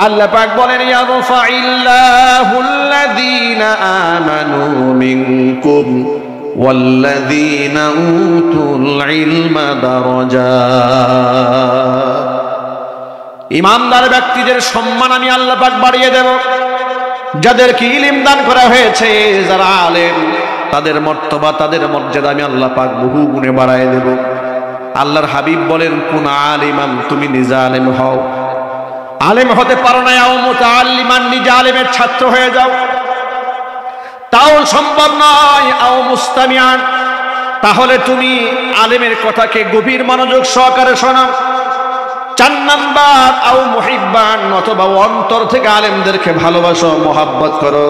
আল্লাহ পাক বলেন ইয়ারফাইল্লাহুল্লাযীনা আমানু মিনকুম ওয়াল্লাযীনা উতুল ইলমা দারাজাত। ঈমানদার ব্যক্তিদের সম্মান আমি আল্লাহ পাক বাড়িয়ে দেব, যাদেরকে ইলম দান করা হয়েছে, যারা আলেম, তাদের মর্তবা, তাদের মর্যাদা আমি আল্লাহ পাক বহু গুণে বাড়ায় দেব। আল্লাহর হাবিব বলেন কুন আলিমান, তুমি নিজে আলেম হও। আলেম হতে পারো না, আও মুতাআল্লিমান, নিজে আলেমের ছাত্র হয়ে যাও, তাও সম্ভব নয়। আও মুস্তামিআন, তাহলে তুমি আলেমের কথাকে গভীর মনোযোগ সহকারে শোনো। 4 নাম্বার আও মুহিব্বান, অথবা অন্তর থেকে আলেমদেরকে ভালোবাসো, মোহাব্বত করো।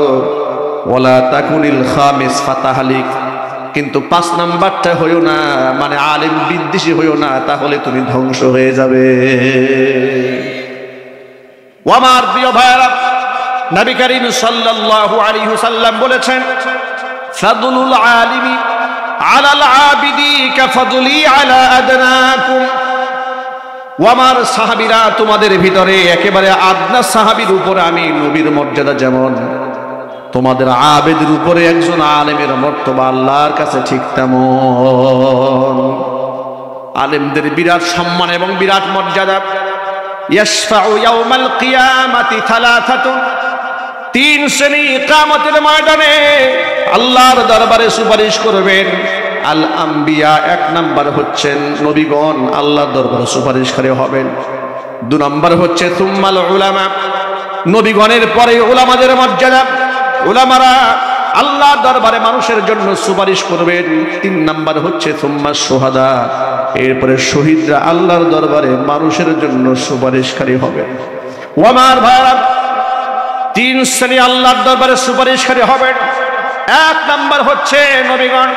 ওয়ালা তাকুনিল খামিস ফাতাহলিক, কিন্তু 5 নাম্বারটা হইও না, মানে আলেম বিদ্বেষী হইও না, তাহলে তুমি ধ্বংস হয়ে যাবে। ও আমার প্রিয় ভাইরা, নবী করিম সাল্লাল্লাহু আলাইহি ওয়াসাল্লাম বলেছেন ফাদলুল আলিমি আলাল আবিদি কাফাদলি আলা আদনাকুম। ও আমার সাহাবীরা, তোমাদের ভিতরে একেবারে আদনা সাহাবীর উপরে আমি নবীর মর্যাদা যেমন, তোমাদের আবেদের উপরে একজন আলেমের মর্তবা আল্লাহর কাছে ঠিক তেমন। আলেমদের বিরাট সম্মান এবং বিরাট মর্যাদা। ইয়াশফাউ ইয়াউমাল কিয়ামাতি থালাথাতুন, 3 শ্রেণী কিয়ামতের ময়দানে আল্লাহর দরবারে সুপারিশ করবেন। আল আম্বিয়া, 1 নাম্বার হচ্ছেন নবীগণ আল্লাহর দরবারে সুপারিশকারী হবেন। 2 নাম্বার হচ্ছে সুম্মাল উলামা, নবীগণের পরে উলামাদের মর্যাদা। উলামারা আল্লাহর দরবারে মানুষের জন্য সুপারিশ করবেন। 3 নাম্বার হচ্ছে সুম্মা শুহাদা, এরপরে শহীদরা আল্লাহর দরবারে মানুষের জন্য সুপারিশকারী হবে। ও আমার ভাইরা, 3 শ্রেণী আল্লাহর দরবারে সুপারিশকারী হবেন। 1 নাম্বার হচ্ছে নবীগণ,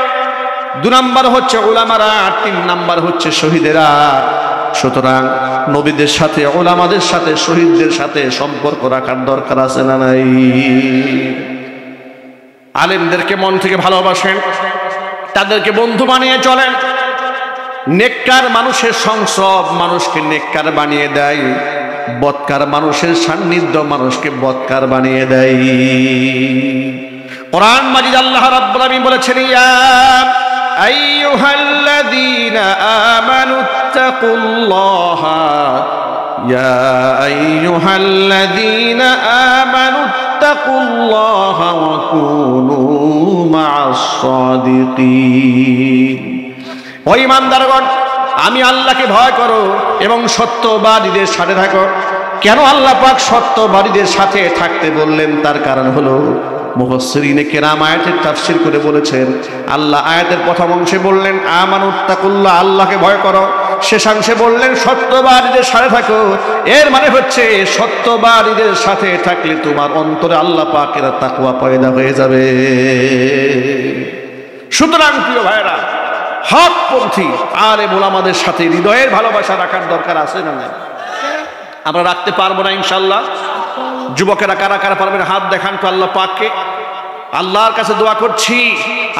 2 নাম্বার হচ্ছে উলামারা, 3 নাম্বার হচ্ছে শহীদেরা। সুতরাং নবীদের সাথে, উলামাদের সাথে, শহীদদের সাথে সম্পর্ক রাখার দরকার আছে না নাই? আলেমদেরকে মন থেকে ভালোবাসেন, তাদেরকে বন্ধু বানিয়ে চলেন। নেককার মানুষের সংসব মানুষকে নেককার বানিয়ে দেয়, বদকার মানুষের সান্নিধ্য মানুষকে বদকার বানিয়ে দেয়। কোরআন মাজিদ আল্লাহ রাব্বুল আলামিন বলেছেন ইয়া আইয়ুহাল্লাযীনা আমানুত্তাকুল্লাহা, ইয়া আইয়ুহাল্লাযীনা আমানুত্তাকুল্লাহা ওয়া কুনু মা'আস সাদিকিন। ও ঈমানদারগণ, আমি আল্লাহকে ভয় করো এবং সত্যবাদীদের সাথে থাকো। কেন আল্লাহ পাক সত্যবাদীদের সাথে থাকতে বললেন? তার কারণ হলো মুফাসসিরিনে কেরাম আয়াতের তাফসীর করে বলেছেন, আল্লাহ আয়াতের প্রথম অংশে বললেন আমানুত্তাকুল্লাহ, আল্লাহকে ভয় করো। শেষাংশে বললেন সত্যবাদীদের সাথে থাকো। এর মানে হচ্ছে সত্যবাদীদের সাথে থাকলে তোমার অন্তরে আল্লাহ পাকের তাকওয়া পয়দা হয়ে যাবে। সুতরাং প্রিয় ভাইরা, হকপন্থী আলেম ওলামাদের সাথে হৃদয়ের ভালোবাসা রাখার দরকার আছে না নাই? আমরা রাখতে পারবো না ইনশাআল্লাহ? যুবকেরা কারা কারা পারবেন হাত দেখান তো আল্লাহ পাককে। আল্লাহর কাছে দোয়া করছি,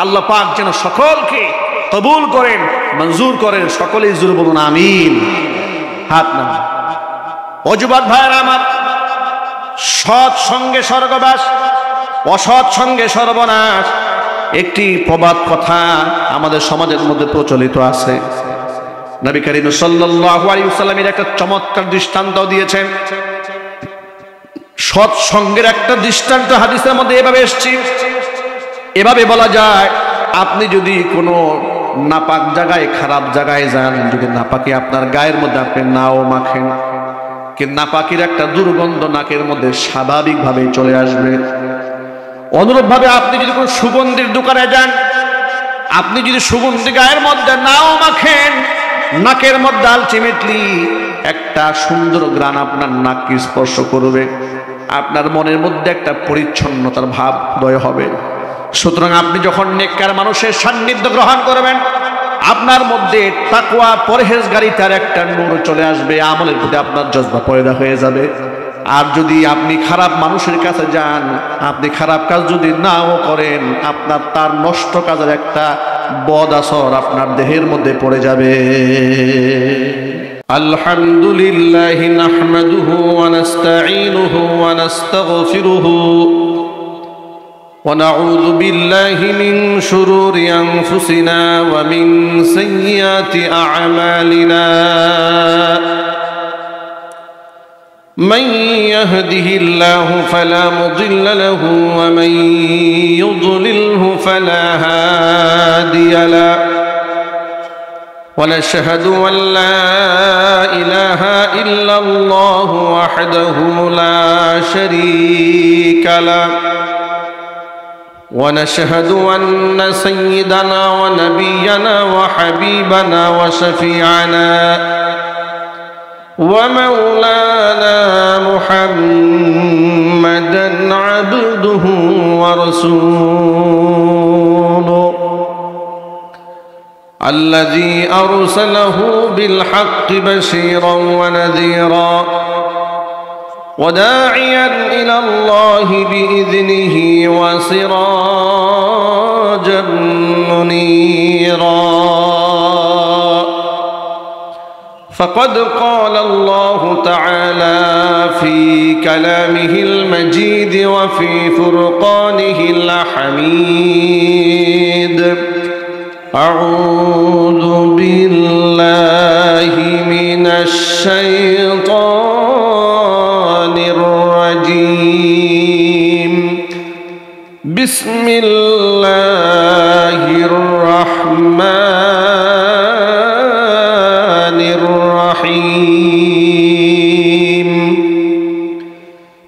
আল্লাহ পাক যেন সকলকে কবুল করেন, মঞ্জুর করেন। সকলেই জোরে বলুন আমিন। হাত না। ও যুবক ভাইরা আমার, সৎ সঙ্গে স্বর্গবাস, অসৎ সঙ্গে সর্বনাশ, একটি প্রবাদ কথা আমাদের সমাজের মধ্যে প্রচলিত আছে। নবী করিম সাল্লাল্লাহু আলাইহি ওয়াসাল্লামের একটা চমৎকার দৃষ্টান্ত দিয়েছেন। সৎ সঙ্গের একটা দৃষ্টান্ত হাদিসের মধ্যে এভাবে এসেছে, এভাবে বলা যায়, আপনি যদি কোনো নাপাক জায়গায়, খারাপ জায়গায় যান, যদি নাপাকি আপনার গায়ের মধ্যে আপনি নাও মাখেন, কিন্তু নাপাকির একটা দুর্গন্ধ নাকের মধ্যে স্বাভাবিকভাবে চলে আসবে। অনুরূপভাবে আপনি যদি কোনো সুগন্ধির দোকানে যান, আপনি যদি সুগন্ধি গায়ের মধ্যে নাও মাখেন, নাকের মধ্যে আলটিমেটলি একটা সুন্দর ঘ্রাণ আপনার নাককে স্পর্শ করবে, আপনার মনের মধ্যে একটা পরিচ্ছন্নতার ভাব উদয় হবে। সুতরাং আপনি যখন নেককার মানুষের সান্নিধ্য গ্রহণ করবেন, আপনার মধ্যে তাকওয়া পরহেজগারিতার একটা নূর চলে আসবে, আমলের প্রতি আপনার জজবা পয়দা হয়ে যাবে। আর যদি আপনি খারাপ মানুষের কাছে যান, আপনি খারাপ কাজ যদি নাও করেন, আপনার তার নষ্ট কাজের একটা বদ আসর আপনার দেহের মধ্যে পড়ে যাবে। الحمد لله نحمده ونستعينه ونستغفره ونعوذ بالله من شرور أنفسنا ومن سيئات أعمالنا من يهده الله فلا مضل له ومن يضلله فلا هادي له ونشهد أن لا إله إلا الله وحده لا شريك له ونشهد أن سيدنا ونبينا وحبيبنا وشفيعنا ومولانا محمدا عبده ورسوله الذي أرسله بالحق بشيرا ونذيرا وداعيا إلى الله بإذنه وسراجا منيرا فقد قال الله تعالى في كلامه المجيد وفي فرقانه الحميد أعوذ بالله من الشيطان الرجيم بسم الله الرحمن الرحيم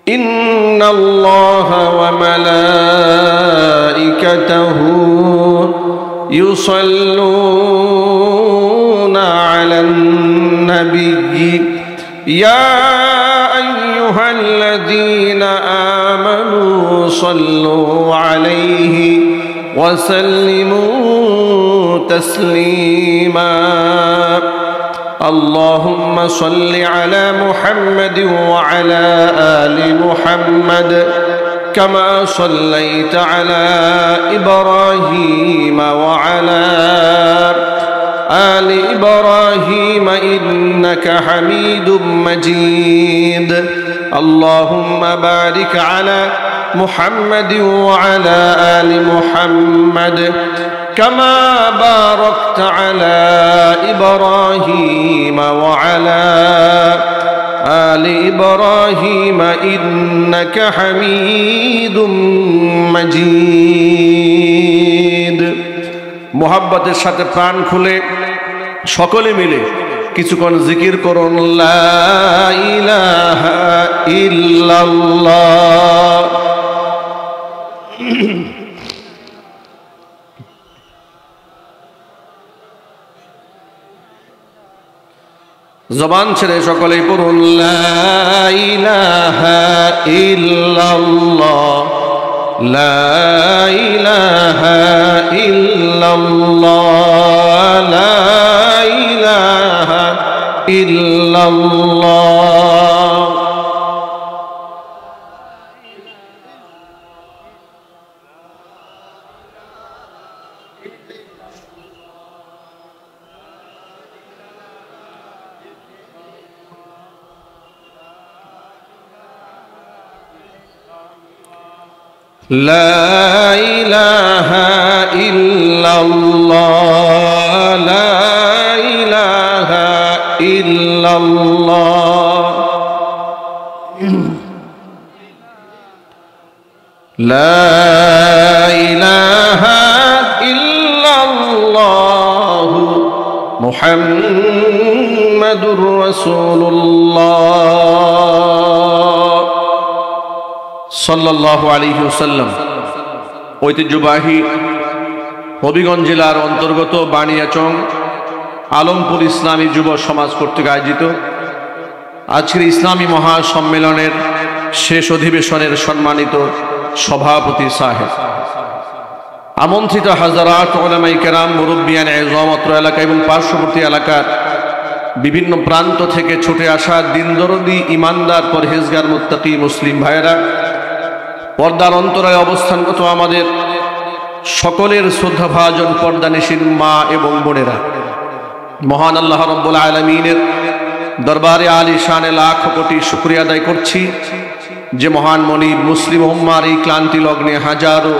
إن الله وملائكته يصلون على النبي يا أيها الذين آمنوا صلوا عليه وسلموا تسليما اللهم صل على محمد وعلى آل محمد كما صليت على إبراهيم وعلى آل إبراهيم إنك حميد مجيد اللهم بارك على محمد وعلى آل محمد كما باركت على إبراهيم وعلى آل إبراهيم إنك حميد مجيد محبতের সাথে প্রাণ খুলে সকলে মিলে কিছুক্ষণ জিকির করুন লা ইলাহা ইল্লাল্লাহ জবান ছেড়ে সকলেই পড়ুন লা ইলাহা ইল্লাল্লাহ লা ইলাহা ইল্লাল্লাহ লা ইলাহা ইল্লাল্লাহ لا إله إلا الله لا إله إلا الله لا إله إلا الله محمد رسول الله সাল্লাল্লাহু আলাইহি ওয়াসাল্লাম। ঐতিহ্যবাহী হবিগঞ্জ জেলার অন্তর্গত বানিয়াচং আলমপুর ইসলামী যুব সমাজ কর্তৃক আয়োজিত আজকের ইসলামী মহাসম্মেলনের শেষ অধিবেশনের সম্মানিত সভাপতি সাহেব, আমন্ত্রিত হাজারাত উলামায়ে কেরাম, মুরব্বিয়ান ইজম, অত্র এলাকা এবং পার্শ্ববর্তী এলাকার বিভিন্ন প্রান্ত থেকে ছুটে আসা দিনদরদি ইমানদার পরহেজগার মুত্তাকি মুসলিম ভাইয়েরা, পর্দার অন্তরায় অবস্থানগত আমাদের সকলের শ্রদ্ধাভাজন পর্দানিশীন মা এবং বোনেরা, মহান আল্লাহ রাব্বুল আলামিনের দরবারে আলী শানে লাখ কোটি শুকরিয়া আদায় করছি যে মহান মনিব মুসলিম উম্মার এই ক্লান্তি লগ্নে হাজারো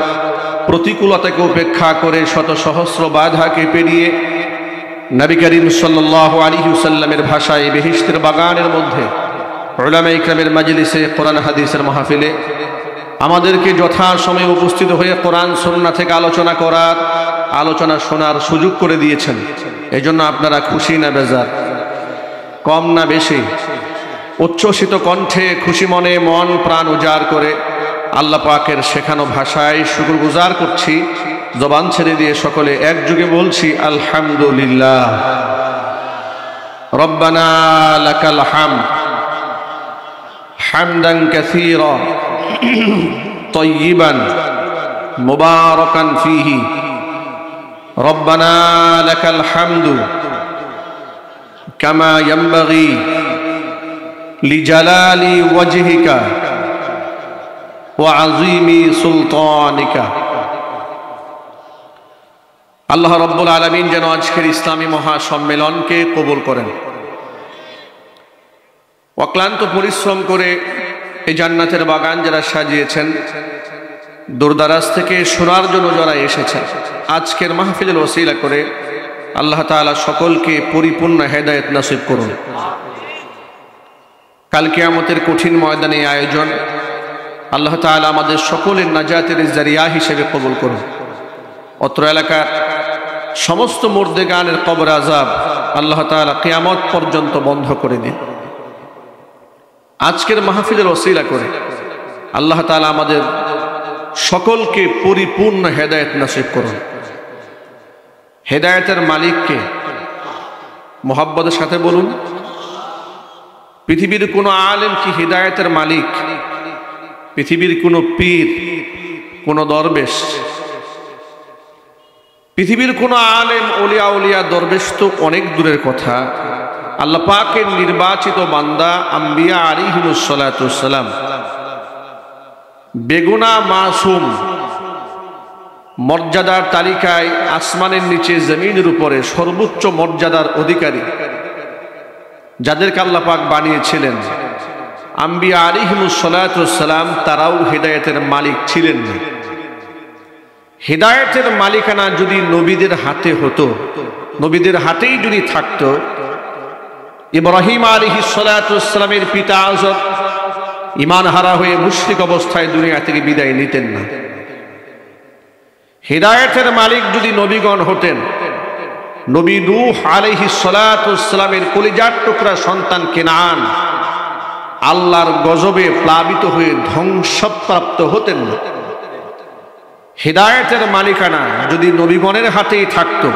প্রতিকূলতাকে উপেক্ষা করে শত সহস্র বাধাকে পেরিয়ে নবী করিম সাল্লাল্লাহু আলাইহি ওয়াসাল্লামের ভাষায় বেহেশতের বাগানের মধ্যে উলামায়ে ইকরামের মাজলিসে কোরআন হাদিসের মাহফিলে আমাদেরকে যথাসময়ে উপস্থিত হয়ে কোরআন সুন্নাহ থেকে আলোচনা শোনার সুযোগ করে দিয়েছেন। এজন্য আপনারা খুশি না বেজার, কম না বেশি? উচ্ছ্বসিত কণ্ঠে খুশি মনে মন প্রাণ উজাড় করে আল্লাহ পাকের শেখানো ভাষায় শুকরগুজার করছি। জবান ছেড়ে দিয়ে সকলে একযোগে বলছি আলহামদুলিল্লাহ। রব্বানা লাকাল হামদ হামদান কাসীরা তাইয়িবান মুবারাকান ফীহি। রব্বানা লাকাল হামদু কামা ইয়ানবাগি লিজালালি ওয়াজহিকা ওয়া আযীমি সুলতানিকা। আল্লাহ রাব্বুল আলামিন যেন আজকের ইসলামী মহাসম্মেলনকে কবুল করেন। অক্লান্ত পরিশ্রম করে এই জান্নাতের বাগান যারা সাজিয়েছেন, দূরদারাজ থেকে শোনার জন্য যারা এসেছেন, আজকের মাহফিলের ওসিলা করে আল্লাহ তাআলা সকলকে পরিপূর্ণ হেদায়েত নসিব করুন। কাল কিয়ামতের কঠিন ময়দানে আয়োজন আল্লাহ তাআলা আমাদের সকলের নাজাতের জারিয়া হিসেবে কবুল করুন। অত্র এলাকার সমস্ত মুর্দেগানের কবর আযাব আল্লাহ তাআলা কিয়ামত পর্যন্ত বন্ধ করে দিন। আজকের মাহফিলের ওসিলা করে আল্লাহ তাআলা আমাদের সকলকে পরিপূর্ণ হেদায়েত নসিব করুন। হেদায়েতের মালিককে মোহাব্বতের সাথে বলুন। পৃথিবীর কোনো আলেম কি হেদায়েতের মালিক? পৃথিবীর কোনো পীর, কোনো দরবেশ, পৃথিবীর কোনো আলেম, ওলিয়া দরবেশ তো অনেক দূরের কথা। আল্লাহ পাকের নির্বাচিত বান্দা আম্বিয়া আলাইহিমুস সালাতু ওয়াস সালাম, বেগুনাহ মাসুম, মর্যাদার তালিকায় আসমানের নিচে জমিনের উপরে সর্বোচ্চ মর্যাদার অধিকারী যাদেরকে আল্লাহ পাক বানিয়েছিলেন, আম্বিয়া আলাইহিমুস সালাতু ওয়াস সালাম, তারাও হেদায়েতের মালিক ছিলেন না। হেদায়েতের মালিকানা যদি নবীদের হাতে হতো, নবীদের হাতেই যদি থাকতো, ইব্রাহিম আলাইহিস সালাতু ওয়াস সালামের পিতা আযর ঈমান হারা হয়ে মুশরিক অবস্থায় দুনিয়া থেকে বিদায় নিতেন না। হেদায়েতের মালিক যদি নবীগণ হতেন, নবী নূহ আলাইহিস সালাতু ওয়াস সালামের কলিজার টুকরা সন্তান কেনান আল্লাহর গজবে প্লাবিত হয়ে ধ্বংসপ্রাপ্ত হতেন না। হেদায়েতের মালিকানা যদি নবীগণের হাতেই থাকতো,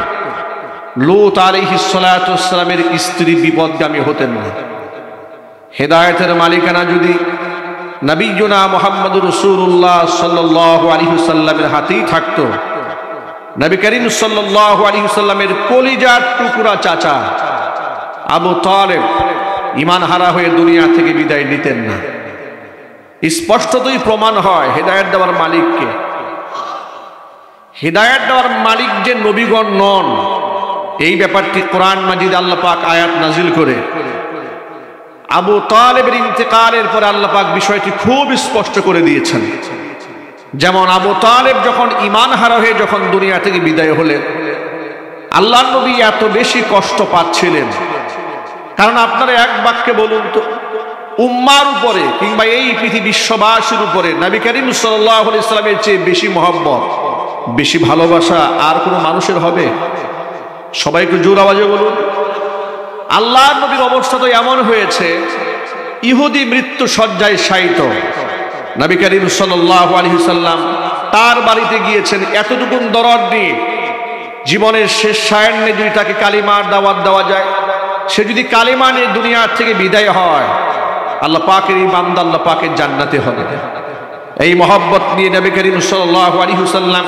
লূত আলাইহিস সালাতু ওয়াস সালামের স্ত্রী বিপদগামী হতেন না। হেদায়েতের মালিকানা যদি নবিয়ুনা মুহাম্মদুর রাসূলুল্লাহ সাল্লাল্লাহু আলাইহি ওয়াসাল্লামের হাতেই থাকতো, নবী করিম সাল্লাল্লাহু আলাইহি ওয়াসাল্লামের কলিজার টুকরা চাচা আবু তালেব ঈমান হারা হয়ে দুনিয়া থেকে বিদায় নিতেন না। স্পষ্টতই প্রমাণ হয় হেদায়েত দেওয়ার মালিককে। হেদায়েত দেওয়ার মালিক যে নবীগণ নন, এই ব্যাপারটি কোরআন মাজিদ আল্লাহ পাক আয়াত নাজিল করে আবু তালেবের ইন্তেকালের পরে আল্লাহ পাক বিষয়টি খুব স্পষ্ট করে দিয়েছেন। যেমন আবু তালেব যখন ঈমান হারা হয়ে যখন দুনিয়া থেকে বিদায় হলেন, আল্লাহর নবী এত বেশি কষ্ট পাচ্ছিলেন। কারণ আপনারা এক বাক্যে বলুন তো, উম্মার উপরে কিংবা এই পৃথিবী বিশ্ববাসীর উপরে নবী করিম সাল্লাল্লাহু আলাইহি ওয়াসাল্লামের চেয়ে বেশি মহব্বত, বেশি ভালোবাসা আর কোনো মানুষের হবে? সবাই একটু জোর আওয়াজে বলুন। আল্লাহর নবীর অবস্থা তো এমন হয়েছে, ইহুদি মৃত্যু শয্যায় শায়িত, নবী করিম সাল্লাল্লাহু আলাইহি ওয়াসাল্লাম তার বাড়িতে গিয়েছেন এতটুকু দরদ নিয়ে, জীবনের শেষ সায়ান্নে যদি তাকে কালিমার দাওয়াত দেওয়া যায়, সে যদি কালিমা নিয়ে দুনিয়া থেকে বিদায় হয়, আল্লাহ পাকের এই বান্দা আল্লাহ পাকের জান্নাতে হবে। এই মহব্বত নিয়ে নবী করিম সাল্লাল্লাহু আলাইহি ওয়াসাল্লাম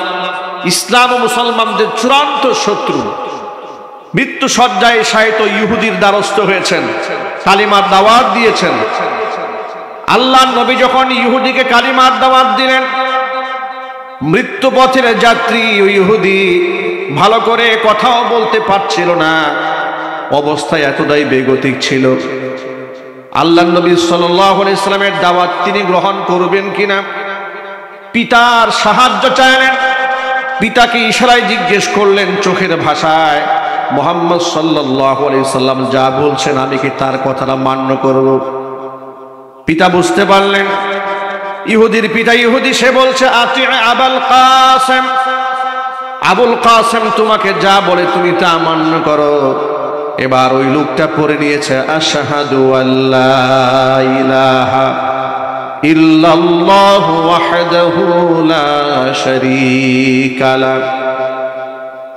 ইসলাম ও মুসলমানদের চূড়ান্ত শত্রু, মৃত্যু শয্যায় শায়িত ইহুদির দ্বারস্থ হয়েছেন, কালিমার দাওয়াত দিয়েছেন। আল্লাহর নবী যখন ইহুদিকে কালিমার দাওয়াত দিলেন, মৃত্যু পথের যাত্রী ওই ইহুদি ভালো করে কথাও বলতে পারছিল না, অবস্থায় এতটাই বেগতিক ছিল। আল্লাহ নবী সাল্লাল্লাহু আলাইহি ওয়াসাল্লামের দাওয়াত তিনি গ্রহণ করবেন কিনা পিতার সাহায্য চাইলেন। পিতাকে ইশারায় জিজ্ঞেস করলেন চোখের ভাষায়, মুহাম্মদ সাল্লাল্লাহু আলাইহি ওয়াসাল্লাম যা বলছেন আমি কি তার কথাটা মান্য করব? পিতা বুঝতে পারলেন ইহুদির পিতা ইহুদি, সে বলছে আতি আবুল কাসেম, আবুল কাসেম তোমাকে যা বলে তুমি তা মান্য করো। এবার ওই লোকটা পড়ে নিয়েছে আশহাদু আল্লা ইলাহা ইল্লাল্লাহু ওয়াহদাহু লা শারীকা লাহু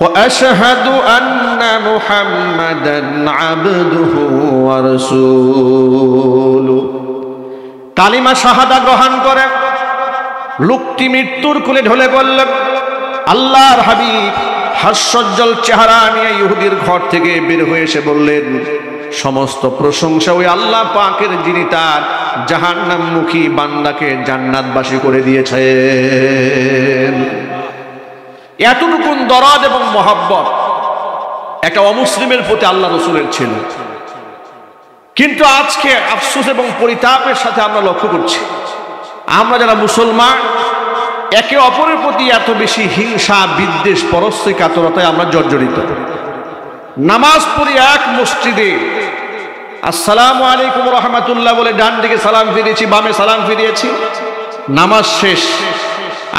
ওয়া আশহাদু আন্না মুহাম্মাদান আবদুহু ওয়া রাসূলুহু। কালিমা শাহাদা গ্রহণ করে লোকটি মৃত্যুর কোলে ঢলে পড়লেন। আল্লাহর হাবিব হাস্যোজ্জ্বল চেহারা নিয়ে ইহুদির ঘর থেকে বের হয়ে এসে বললেন, সমস্ত প্রশংসা ওই আল্লাহ পাকের যিনি তার জাহান্নামমুখী বান্দাকে জান্নাতবাসী করে দিয়েছেন। এতটুকু দরদ এবং মহব্বত একটা অমুসলিমের প্রতি আল্লাহ রসুলের ছিল। কিন্তু আজকে আফসোস এবং পরিতাপের সাথে আমরা লক্ষ্য করছি, আমরা যারা মুসলমান একে অপরের প্রতি এত বেশি হিংসা বিদ্বেষ পরশ্রী কাতরতায় আমরা জর্জরিত। নামাজ পড়ি এক মসজিদে, আসসালামু আলাইকুম রহমাতুল্লাহ বলে ডান দিকে সালাম ফিরিয়েছি, বামে সালাম ফিরিয়েছি, নামাজ শেষ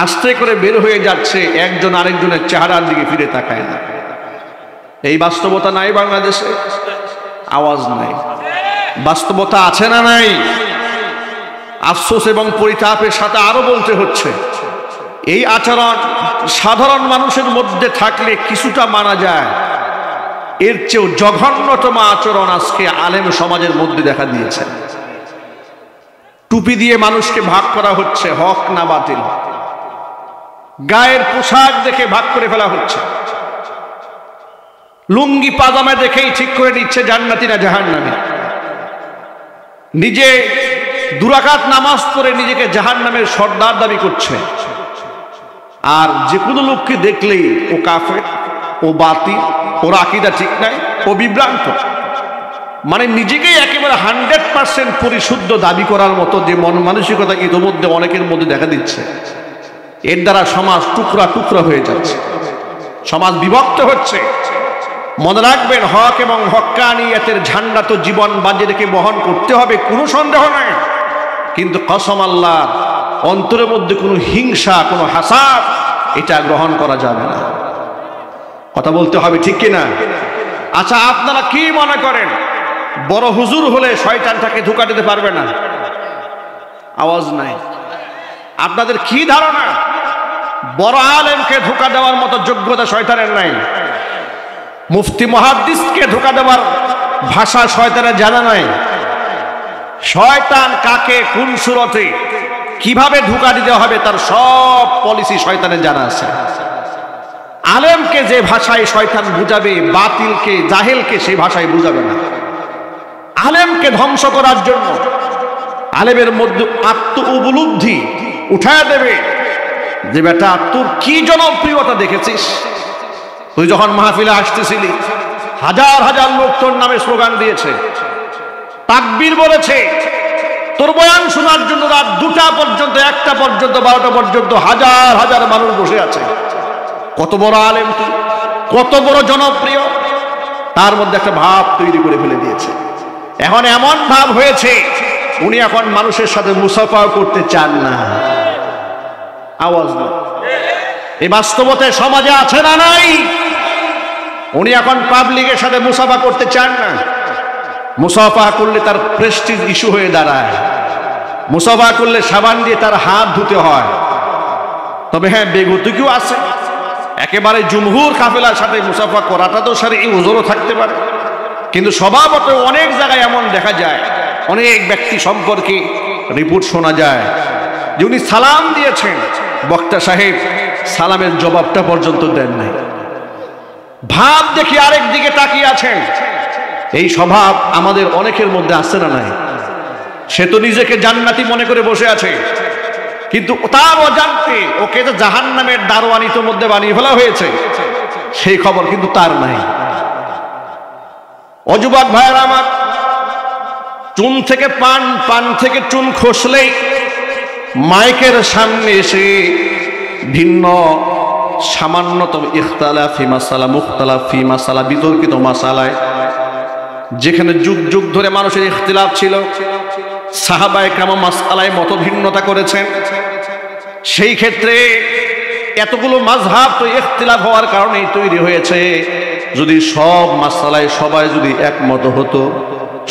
আস্তে করে বের হয়ে যাচ্ছে, একজন আরেকজনের চেহারার দিকে ফিরে তাকায় না। এই বাস্তবতা নাই বাংলাদেশে? আওয়াজ নাই। বাস্তবতা আছে না নাই? আফসোস এবং পরিতাপের সাথে আরো বলতে হচ্ছে, এই আচরণ সাধারণ মানুষের মধ্যে থাকলে কিছুটা মানা যায়, এর চেয়েও জঘন্যতম আচরণ আজকে আলেম সমাজের মধ্যে দেখা দিয়েছে। টুপি দিয়ে মানুষকে ভাগ করা হচ্ছে, হক না বাতিল। গায়ের পোশাক দেখে ভাগ করে ফেলা হচ্ছে। লুঙ্গি পাজামা দেখেই ঠিক করে নিচ্ছে জান্নাতি না জাহান্নামী। নিজে দুরাকাত নামাজ পড়ে নিজেকে জাহান্নামের সর্দার দাবি করছে। আর যে কোনো লোককে দেখলেই ও কাফের, ও বাতিল, ওর আকীদা ঠিক নাই, ও বিভ্রান্ত। মানে নিজেকেই একেবারে 100% পরিশুদ্ধ দাবি করার মতো যে মন মানসিকতা ইতিমধ্যে অনেকের মধ্যে দেখা দিচ্ছে, এর দ্বারা সমাজ টুকরা টুকরা হয়ে যাচ্ছে, সমাজ বিভক্ত হচ্ছে। মনে রাখবেন, হক এবং হক্কানিয়াতের ঝান্ডা তো জীবন বাজি রেখে বহন করতে হবে, কোনো সন্দেহ নাই। কিন্তু কসম আল্লাহ, অন্তরের মধ্যে কোনো হিংসা, কোনো হাসাদ এটা গ্রহণ করা যাবে না। কথা বলতে হবে, ঠিক কিনা? আচ্ছা, আপনারা কি মনে করেন বড় হুজুর হলে শয়তানটাকে ধোঁকা দিতে পারবে না? আওয়াজ নাই। আপনাদের কি ধারণা বড় আলেমকে ধোঁকা দেওয়ার মতো যোগ্যতা শয়তানের নাই? মুফতি মুহাদ্দিসকে ধোঁকা দেওয়ার ভাষা শয়তানের জানা নাই? শয়তান কাকে কোন সুরতে কিভাবে ধোঁকা দিতে হবে তার সব পলিসি শয়তানের জানা আছে। আলেমকে যে ভাষায় শয়তান বুঝাবে, বাতিলকে জাহেলকে সেই ভাষায় বুঝাবে না। আলেমকে ধ্বংস করার জন্য আলেমের মধ্যে আত্ম উপলব্ধি উঠায় দেবে যে বেটা তোর কি জনপ্রিয়তা দেখেছিস, তুই যখন মাহফিলে আসতেছিলি হাজার হাজার লোক তোর নামে স্লোগান দিয়েছে, তাকবীর বলেছে, তোর বয়ান শোনার জন্য রাত 2টা পর্যন্ত, 1টা পর্যন্ত, 12টা পর্যন্ত হাজার হাজার মানুষ বসে আছে। কত বড় আলেম তুই, কত বড় জনপ্রিয়, তার মধ্যে একটা ভাব তৈরি করে ফেলে দিয়েছে। এখন এমন ভাব হয়েছে উনি এখন মানুষের সাথে মুসাফা করতে চান না। আওয়াজ না। এই বাস্তবতায় সমাজে আছে না নাই? উনি এখন পাবলিকের সাথে মুসাফা করতে চান না। মুসাফা করলে তার প্রেস্টিজ ইস্যু হয়ে দাঁড়ায়। মুসাফা করলে সাবান দিয়ে তার হাত ধুতে হয়। তবে হ্যাঁ, বেগতিকও আছে। একেবারে জুমহুর কাফেলার সাথে মুসাফা করাটা তো শরঈ উযরও থাকতে পারে, কিন্তু স্বভাবত অনেক জায়গায় এমন দেখা যায়, অনেক ব্যক্তি সম্পর্কে রিপোর্ট শোনা যায় যে উনি সালাম দিয়েছেন, বক্তা সাহেব সালামের জবাবটা পর্যন্ত দেন নাই, ভাব দেখি আরেক দিকে তাকিয়ে আছেন। এই স্বভাব আমাদের অনেকের মধ্যে আছে না নাই? সে তো নিজেকে জান্নাতি মনে করে বসে আছে, কিন্তু তার অজান্তে ওকে তো জাহান্নামের দারোয়ানির মধ্যে বানিয়ে ফেলা হয়েছে, সেই খবর কিন্তু তার নাই। ও যুবক ভাইয়েরা আমার, চুন থেকে পান, পান থেকে চুন খসলেই মাইকের সামনে এসে ভিন্ন সামান্যতম ইখতিলাফি মাসালা, মুখতালাফি মাসালা, বিতর্কিত মাসালায় যেখানে যুগ যুগ ধরে মানুষের ইখতিলাফ ছিল, সাহাবায়ে কেরাম মাসআলায় মতভিন্নতা করেছেন, সেই ক্ষেত্রে এতগুলো মাযহাব তো ইখতিলাফ হওয়ার কারণেই তৈরি হয়েছে। যদি সব মাসআলায় সবাই যদি একমত হতো,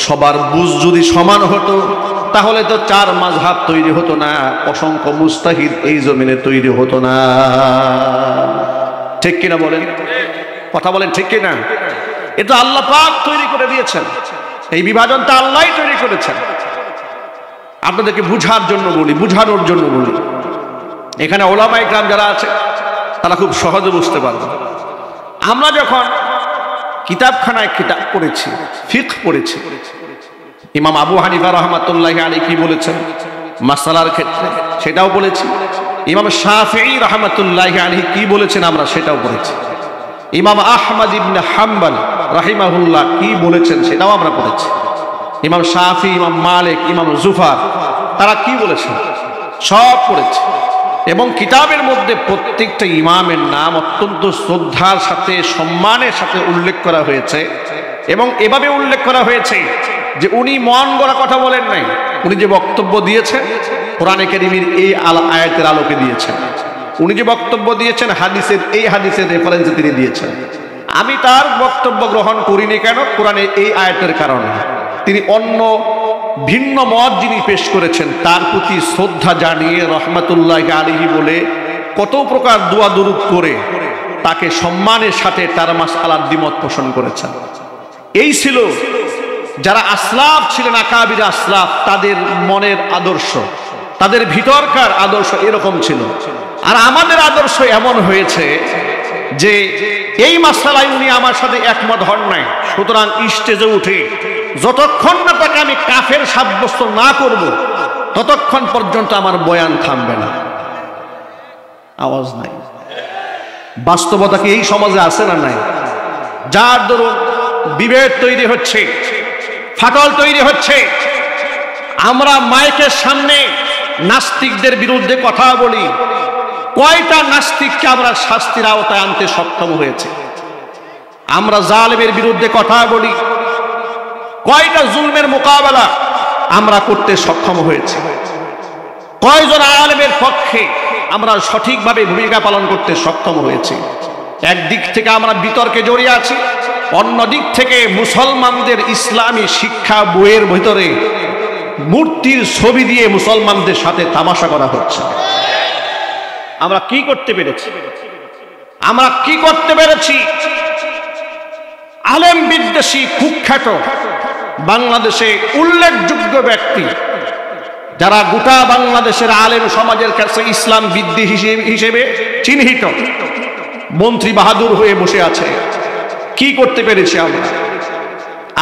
সবার বুঝ যদি সমান হতো, তাহলে তো 4 মাযহাব তৈরি হতো না, অসংখ্য মুস্তাহিদ এই জমিনে তৈরি হতো না। ঠিক কিনা বলেন? কথা বলেন ঠিক কিনা? এটা আল্লাহ পাক তৈরি করে দিয়েছেন, এই বিভাজনটা আল্লাহই তৈরি করেছেন। আপনাদেরকে বুঝার জন্য বলি, বুঝানোর জন্য বলি। এখানে ওলামায়ে কেরাম যারা আছে তারা খুব সহজে বুঝতে পারবে। আমরা যখন কিতাবখানায় কিতাব পড়েছি, ফিকহ পড়েছি, ইমাম আবু হানিফা রাহমাতুল্লাহি আলাইহি কি বলেছেন মাসআলার ক্ষেত্রে সেটাও বলেছি। ইমাম শাফিঈ রাহমাতুল্লাহি আলাইহি কি বলেছেন আমরা সেটাও পড়েছি। ইমাম আহমদ ইবনে হাম্বল রাহিমাহুল্লাহ কি বলেছেন সেটাও আমরা পড়েছি। ইমাম শাফি, ইমাম মালিক, ইমাম জুফার তারা কি বলেছেন সব পড়েছি। এবং কিতাবের মধ্যে প্রত্যেকটা ইমামের নাম অত্যন্ত শ্রদ্ধার সাথে, সম্মানের সাথে উল্লেখ করা হয়েছে। এবং এভাবে উল্লেখ করা হয়েছে যে উনি মন গড়া কথা বলেন নাই, উনি যে বক্তব্য দিয়েছেন কোরআনে কারীমের এই আয়াতের আলোকে দিয়েছেন। উনি যে বক্তব্য দিয়েছেন হাদিসের এই হাদিসের রেফারেন্সে তিনি দিয়েছেন। আমি তার বক্তব্য গ্রহণ করিনি কেন? কোরআনের এই আয়াতের কারণে। তিনি অন্য ভিন্ন মত যিনি পেশ করেছেন তার প্রতি শ্রদ্ধা জানিয়ে রহমাতুল্লাহি আলাইহি বলে কত প্রকার দোয়া দরুদ করে তাকে সম্মানের সাথে তার মাসআলার দ্বিমত পোষণ করেছেন। এই ছিল যারা আসলাফ ছিলেন, আকাবির আসলাফ, তাদের মনের আদর্শ, তাদের ভিতরকার আদর্শ এরকম ছিল। আর আমাদের আদর্শ এমন হয়েছে যে এই মাসআলায় উনি আমার সাথে একমত হন নাই, সুতরাং স্টেজে উঠে যতক্ষণ না তাকে আমি কাফের সাব্যস্ত না করব ততক্ষণ পর্যন্ত আমার বয়ান থামবে না। আওয়াজ নাই। বাস্তবতা কি এই সমাজে আছে না নাই? যার দরুন বিভেদ তৈরি হচ্ছে, ফাটল তৈরি হচ্ছে। আমরা মাইকের সামনে নাস্তিকদের বিরুদ্ধে কথা বলি, কয়টা নাস্তিককে আমরা শাস্তির আওতায় আনতে সক্ষম হয়েছে? আমরা জালেমের বিরুদ্ধে কথা বলি, কয়টা জুলমের মোকাবেলা আমরা করতে সক্ষম হয়েছে? কয়জন আলেমের পক্ষে আমরা সঠিকভাবে ভূমিকা পালন করতে সক্ষম হয়েছে? একদিক থেকে আমরা বিতর্কে জড়িয়ে আছি, অন্য দিক থেকে মুসলমানদের ইসলামী শিক্ষা বইয়ের ভিতরে মূর্তির ছবি দিয়ে মুসলমানদের সাথে তামাশা করা হচ্ছে। আমরা কি করতে পেরেছি? আমরা কি করতে পেরেছি? আলেম বিদ্বেষী কুখ্যাত বাংলাদেশে উল্লেখযোগ্য ব্যক্তি যারা গোটা বাংলাদেশের আলেম সমাজের কাছে ইসলাম বিদ্বেষী হিসেবে চিহ্নিত, মন্ত্রী বাহাদুর হয়ে বসে আছে। কি করতে পেরেছি আমরা?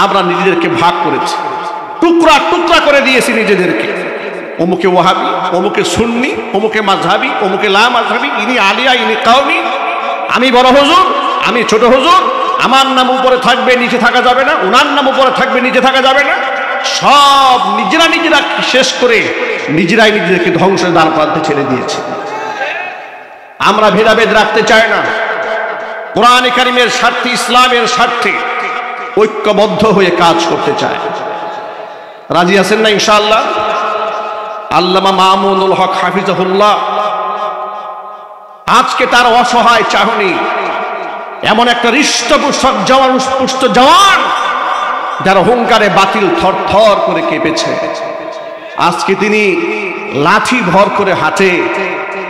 আমরা নিজেদেরকে ভাগ করেছি, টুকরা টুকরা করে দিয়েছি নিজেদেরকে। অমুকে ওয়াহাবি, অমুকে সুন্নি, অমুকে মাযহাবি, অমুকে লা মাযহাবি, ইনি আলিয়া, ইনি কাওমি, আমি বড় হুজুর, আমি ছোট হুজুর, আমার নাম উপরে থাকবে নিচে থাকা যাবে না, ওনার নাম উপরে থাকবে নিচে থাকা যাবে না। সব নিজেরা নিজেরা শেষ করে নিজেরাই নিজেদেরকে ধ্বংসের দ্বার প্রান্তে ছেড়ে দিয়েছে। আমরা ভেদাভেদ রাখতে চাই না। কোরআনে কারীমের স্বার্থে, ইসলামের স্বার্থে ঐক্যবদ্ধ হয়ে কাজ করতে চায়। রাজি আছেন না ইনশাআল্লাহ? আল্লামা মামুনুল হক হাফিজাহুল্লাহ আজকে তার অসহায় চাহনি এমন একটা হৃষ্টপুষ্ট জওয়ান যার হুঙ্কারে বাতিল থর থর করে কেঁপেছে, আজকে তিনি লাঠি ভর করে হাঁটে।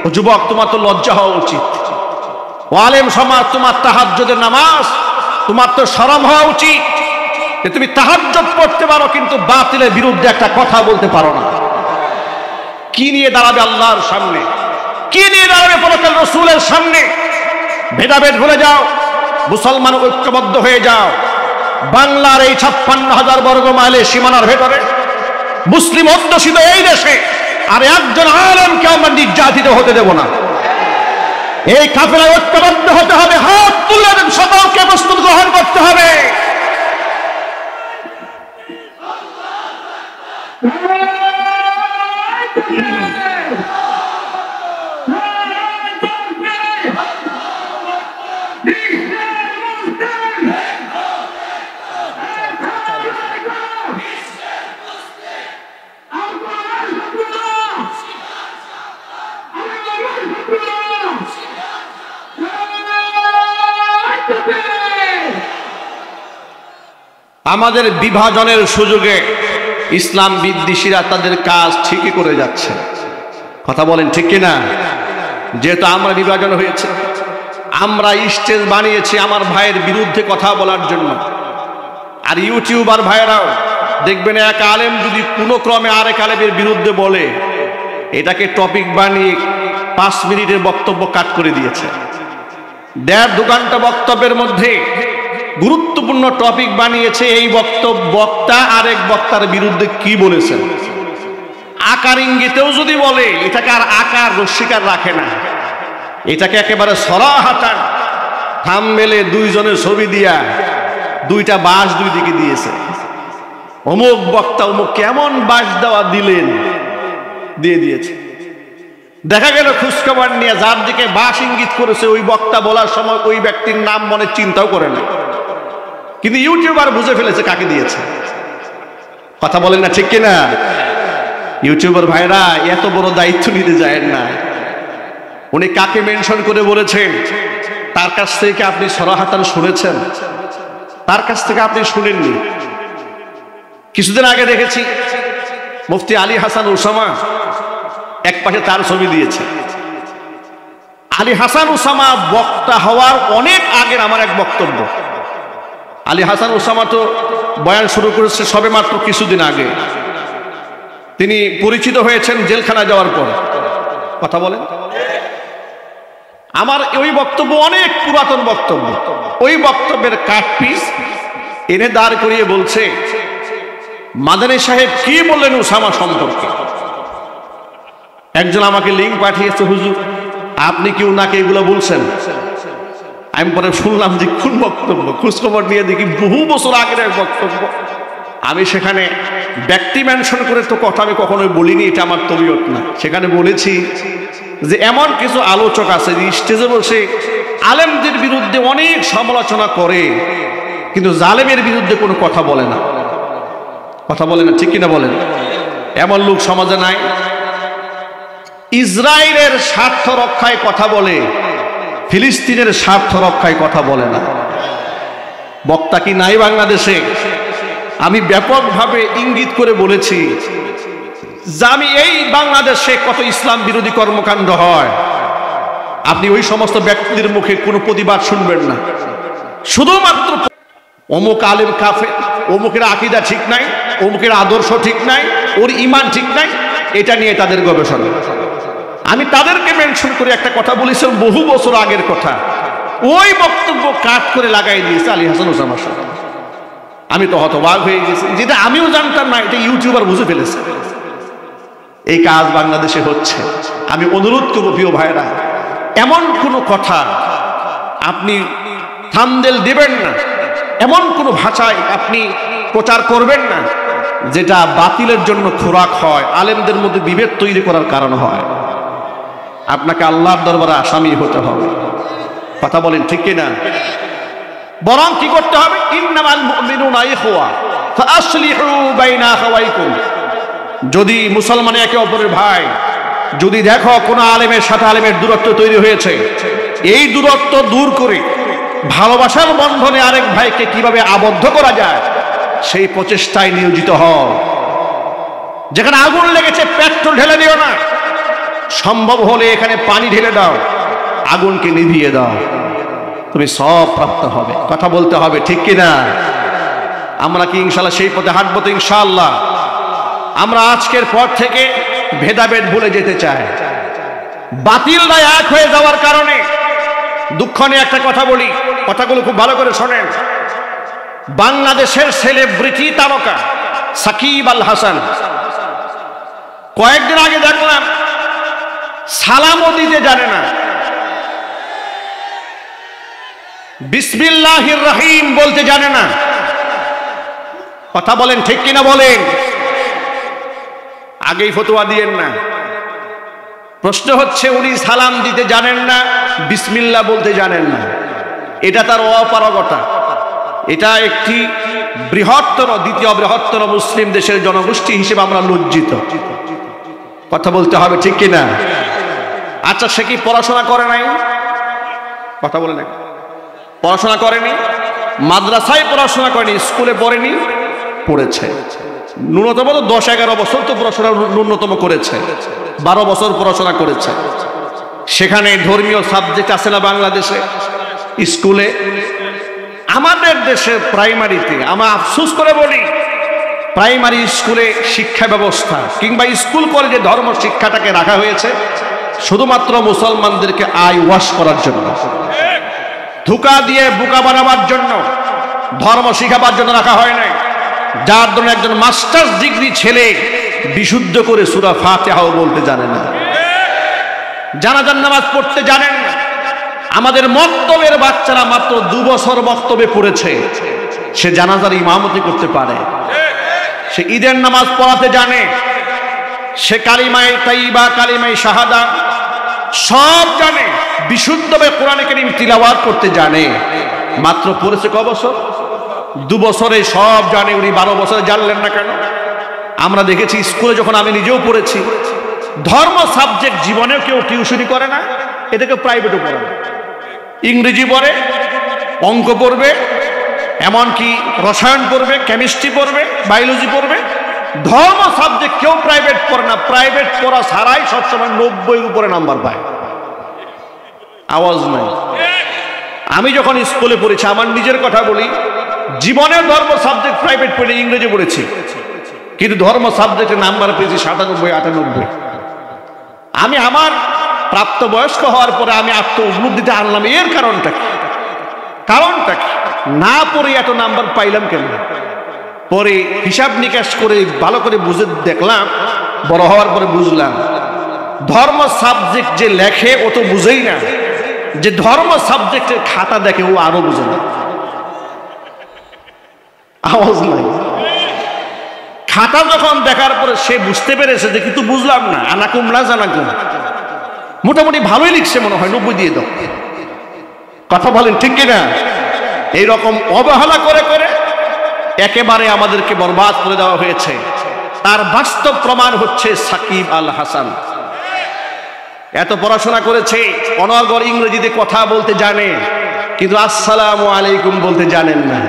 ও যুবক, তোমার তো লজ্জা হওয়া উচিত। ও আলেম সমাজ, তোমার তাহাজ্জুদের নামাজ, তোমার তো শরম হওয়া উচিত যে তুমি তাহাজ্জুদ পড়তে পারো কিন্তু বাতিলের বিরুদ্ধে একটা কথা বলতে পারো না। কি নিয়ে দাঁড়াবে আল্লাহর সামনে? কি নিয়ে দাঁড়াবে পরকাল রাসূলের সামনে? ভেদাভেদ ভুলে যাও, মুসলমান ঐক্যবদ্ধ হয়ে যাও। বাংলার এই ৫৬,০০০ বর্গ মাইলের সীমানার ভেতরে মুসলিম অধ্যুষিত এই দেশে আর একজন আলেমকে আমরা নির্যাতিত হতে দেব না। এই কাফেলায় ঐক্যবদ্ধ হতে হবে, হাত তুলে সকলকে প্রস্তুত গ্রহণ করতে হবে। আমাদের বিভাজনের সুযোগে ইসলাম বিদ্বেষীরা তাদের কাজ ঠিকই করে যাচ্ছে। কথা বলেন ঠিক কিনা? যেহেতু আমরা বিভাজন হয়েছে, আমরা স্টেজ বানিয়েছি আমার ভাইয়ের বিরুদ্ধে কথা বলার জন্য। আর ইউটিউবার ভাইয়েরাও দেখবেন, এক আলেম যদি কোনো ক্রমে আরেক আলেমের বিরুদ্ধে বলে, এটাকে টপিক বানিয়ে 5 মিনিটের বক্তব্য কাট করে দিয়েছে। 1.5-2 ঘন্টা বক্তব্যের মধ্যে গুরুত্বপূর্ণ টপিক বানিয়েছে এই বক্তা আরেক বক্তার বিরুদ্ধে কি বলেছেন। আকার ইঙ্গিতেও যদি বলে, এটাকে আর আকার রস্বীকার রাখে না, এটাকে একেবারে সরাহাতান থাম্বনেলে 2 জনের ছবি দিয়া 2টা বাঁশ 2 দিকে দিয়েছে। অমুক বক্তা অমুক কেমন বাঁশ দেওয়া দিলেন, দিয়ে দিয়েছে। দেখা গেল খোঁজখবর নিয়ে যার দিকে বাঁশ ইঙ্গিত করেছে ওই বক্তা বলার সময় ওই ব্যক্তির নাম মনে চিন্তাও করে না, কিন্তু ইউটিউবার বুঝে ফেলেছে কাকে দিয়েছে। কথা বলেন না ঠিক কিনা? ইউটিউবার ভাইরা এত বড় দায়িত্ব নিতে যায় না। উনি কাকে মেনশন করে বলেছেন, তার কাছ থেকে আপনি সরাহাতান শুনেছেন, তার কাছ থেকে আপনি শুনেননি। কিছুদিন আগে দেখেছি মুফতি আলী হাসান ওসামা এক পাশে তার ছবি দিয়েছে। আলী হাসান ওসামা বক্তা হওয়ার অনেক আগের আমার এক বক্তব্য। আলী হাসান ওসামা তো বয়ান শুরু করেছে সবে মাত্র কিছুদিন আগে। তিনি পরিচিত হয়েছেন জেলখানা যাওয়ার পর। কথা বলেন। আমার ওই বক্তব্য অনেক পুরাতন বক্তব্য। ওই বক্তব্যের কাট পিস এনে দাঁড় করিয়ে বলছে, মাদানী সাহেব কি বললেন ওসামা সম্পর্কে। একজন আমাকে লিঙ্ক পাঠিয়েছে, হুজুর আপনি কি উনাকে এগুলো বলছেন? আমি পরে শুনলাম যে কোন বক্তব্য, খোঁজখবর নিয়ে দেখি বহু বছর আগের এক বক্তব্য। আমি সেখানে ব্যক্তি মেনশন করে তো কথা আমি কখনোই বলিনি, এটা আমার তবিয়ত না। সেখানে বলেছি যে এমন কিছু আলোচক আছে যে স্টেজে বসে আলেমদের বিরুদ্ধে অনেক সমালোচনা করে, কিন্তু জালেমের বিরুদ্ধে কোনো কথা বলে না। কথা বলে না ঠিক কিনা বলেন? এমন লোক সমাজে নাই। ইসরায়েলের স্বার্থ রক্ষায় কথা বলে, ফিলিস্তিনের স্বার্থ রক্ষায় কথা বলে না। বক্তা কি নাই বাংলাদেশে? আমি ব্যাপকভাবে ইঙ্গিত করে বলেছি যে আমি এই বাংলাদেশে কত ইসলাম বিরোধী কর্মকাণ্ড হয়, আপনি ওই সমস্ত ব্যক্তিদের মুখে কোনো প্রতিবাদ শুনবেন না। শুধুমাত্র অমুক আলেম কাফের, অমুকের আকীদা ঠিক নাই, অমুকের আদর্শ ঠিক নাই, ওর ঈমান ঠিক নাই, এটা নিয়ে তাদের গবেষণা। আমি তাদেরকে মেনশন করে একটা কথা বলেছি বহু বছর আগের কথা, ওই বক্তব্য কাট করে লাগাই দিয়েছে আলী হাসান ওসামার সাথে। আমি তো হতবাক হয়ে গেছি, যেটা আমিও জানতাম না, এটা ইউটিউবার বুঝে ফেলেছে। এই কাজ বাংলাদেশে হচ্ছে। আমি অনুরোধ করব প্রিয় ভাইরা, এমন কোনো কথা আপনি থাম্বনেল দেবেন না, এমন কোনো ভাষায় আপনি প্রচার করবেন না যেটা বাতিলের জন্য খোরাক হয়, আলেমদের মধ্যে বিভেদ তৈরি করার কারণ হয়। আপনাকে আল্লাহর দরবারে আসামি হতে হবে। কথা বলেন ঠিক কিনা? বরং কি করতে হবে? ইন্নামাল মুমিনুনা ইখওয়া ফাআসলিহু বাইনা আখাওয়াইকুম। যদি মুসলমান একে অপরের ভাই, যদি দেখো কোন আলেমের সাথে আলেমের দূরত্ব তৈরি হয়েছে, এই দূরত্ব দূর করে ভালোবাসার বন্ধনে আরেক ভাইকে কিভাবে আবদ্ধ করা যায় সেই প্রচেষ্টায় নিয়োজিত হও। যেখানে আগুন লেগেছে পেট্রোল ঢেলে দিও না, সম্ভব হলে এখানে পানি ঢেলে দাও, আগুনকে নিভিয়ে দাও, তুমি সব প্রাপ্ত হবে। কথা বলতে হবে ঠিক কিনা? আমরা কি ইনশাআল্লাহ সেই পথে হাঁটবো? তো ইনশাআল্লাহ আমরা আজকের পর থেকে ভেদাভেদ ভুলে যেতে চাই। বাতিলরা এক হয়ে যাওয়ার কারণে দুঃখ নিয়ে একটা কথা বলি, কথাগুলো খুব ভালো করে শোনেন। বাংলাদেশের সেলিব্রিটি তারকা সাকিব আল হাসান কয়েকদিন আগে দেখলাম সালামও দিতে জানে না, বিসমিল্লাহির রহিম বলতে জানে না। কথা বলেন ঠিক কিনা বলেন? আগেই ফতোয়া দিয়েন না। প্রশ্ন হচ্ছে উনি সালাম দিতে জানেন না, বিসমিল্লাহ বলতে জানেন না। এটা তার অপারগতা। এটা একটি বৃহত্তর, দ্বিতীয় বৃহত্তর মুসলিম দেশের জনগোষ্ঠী হিসেবে আমরা লজ্জিত। কথা বলতে হবে, ঠিক কিনা? আচ্ছা, সে কি পড়াশোনা করে নাই? কথা বলে নাই। পড়াশোনা করেনি, মাদ্রাসায় পড়াশোনা করেনি, স্কুলে পড়েনি, পড়েছে। ন্যূনতম তো 10-11 বছর তো পড়াশোনা ন্যূনতম করেছে, 12 বছর পড়াশোনা করেছে। সেখানে ধর্মীয় সাবজেক্ট আছে না বাংলাদেশে স্কুলে? আমাদের দেশে প্রাইমারিতে, আমরা আফসোস করে বলি, প্রাইমারি স্কুলে শিক্ষা ব্যবস্থা কিংবা স্কুল কলেজে ধর্ম শিক্ষাটাকে রাখা হয়েছে শুধুমাত্র মুসলমানদেরকে আই ওয়াশ করার জন্য, ধোঁকা দিয়ে বোকা বানাবার জন্য, ধর্ম শিখাবার জন্য রাখা হয় নাই। যার জন্য একজন মাস্টার্স ডিগ্রি ছেলে বিশুদ্ধ করে সূরা ফাতিহাও বলতে জানে না, জানাজার নামাজ পড়তে জানেন না। আমাদের মক্তবের বাচ্চারা মাত্র 2 বছর মক্তবে পড়েছে, সে জানাজার ইমামতি করতে পারে, সে ঈদের নামাজ পড়াতে জানে, সে কালিমায়ে তাইয়্যিবা, কালিমায়ে শাহাদা সব জানে, বিশুদ্ধভাবে কোরআনে কারীম তিলাওয়াত করতে জানে। মাত্র পড়েছে ক বছর? 2 বছরে সব জানে। উনি 12 বছরে জানলেন না কেন? আমরা দেখেছি স্কুলে, যখন আমি নিজেও পড়েছি, ধর্ম সাবজেক্ট জীবনেও কেউ টিউশনি করে না, এটাকে প্রাইভেটও পড়ে না। ইংরেজি পড়ে, অঙ্ক পড়বে, এমনকি রসায়ন পড়বে, কেমিস্ট্রি পড়বে, বায়োলজি পড়বে। ধর্ম সাবজেক্ট কেউ প্রাইভেট পড়ে না। প্রাইভেট পড়া ছাড়াই সবসময় 90-এর উপরে নাম্বার পায়। আওয়াজ নাই। আমি যখন স্কুলে পড়েছি, আমার নিজের কথা বলি, জীবনে ধর্ম সাবজেক্ট প্রাইভেট পড়ে ইংরেজি পড়েছি, কিন্তু ধর্ম সাবজেক্টে নাম্বার পেয়েছি 97-98। আমি আমার প্রাপ্তবয়স্ক হওয়ার পরে আমি আত্মউপলব্ধিতে আনলাম, এর কারণটা কি? কারণটা কি? না পড়ে এত নাম্বার পাইলাম কেন? পরে হিসাব নিকাশ করে ভালো করে বুঝে দেখলাম, বড় হওয়ার পরে বুঝলাম, ধর্ম সাবজেক্ট যে লেখে ও তো বুঝেই না, যে ধর্ম সাবজেক্টের খাতা দেখে ও আরো বুঝে না। আওয়াজ নাই। খাতা যখন দেখার পরে সে বুঝতে পেরেছে যে কিন্তু বুঝলাম না, আনাকুম না জানাকুম, মোটামুটি ভালোই লিখছে মনে হয়, 90 দিয়ে দাও। কথা বলেন ঠিক কিনা? এইরকম অবহেলা করে করে একেবারে আমাদেরকে বরবাদ করে দেওয়া হয়েছে। তার বাস্তব প্রমাণ হচ্ছে সাকিব আল হাসান। এত পড়াশোনা করেছে, অনর্গল ইংরেজিতে কথা বলতে জানে, কিন্তু আসসালামু আলাইকুম বলতে জানেন না,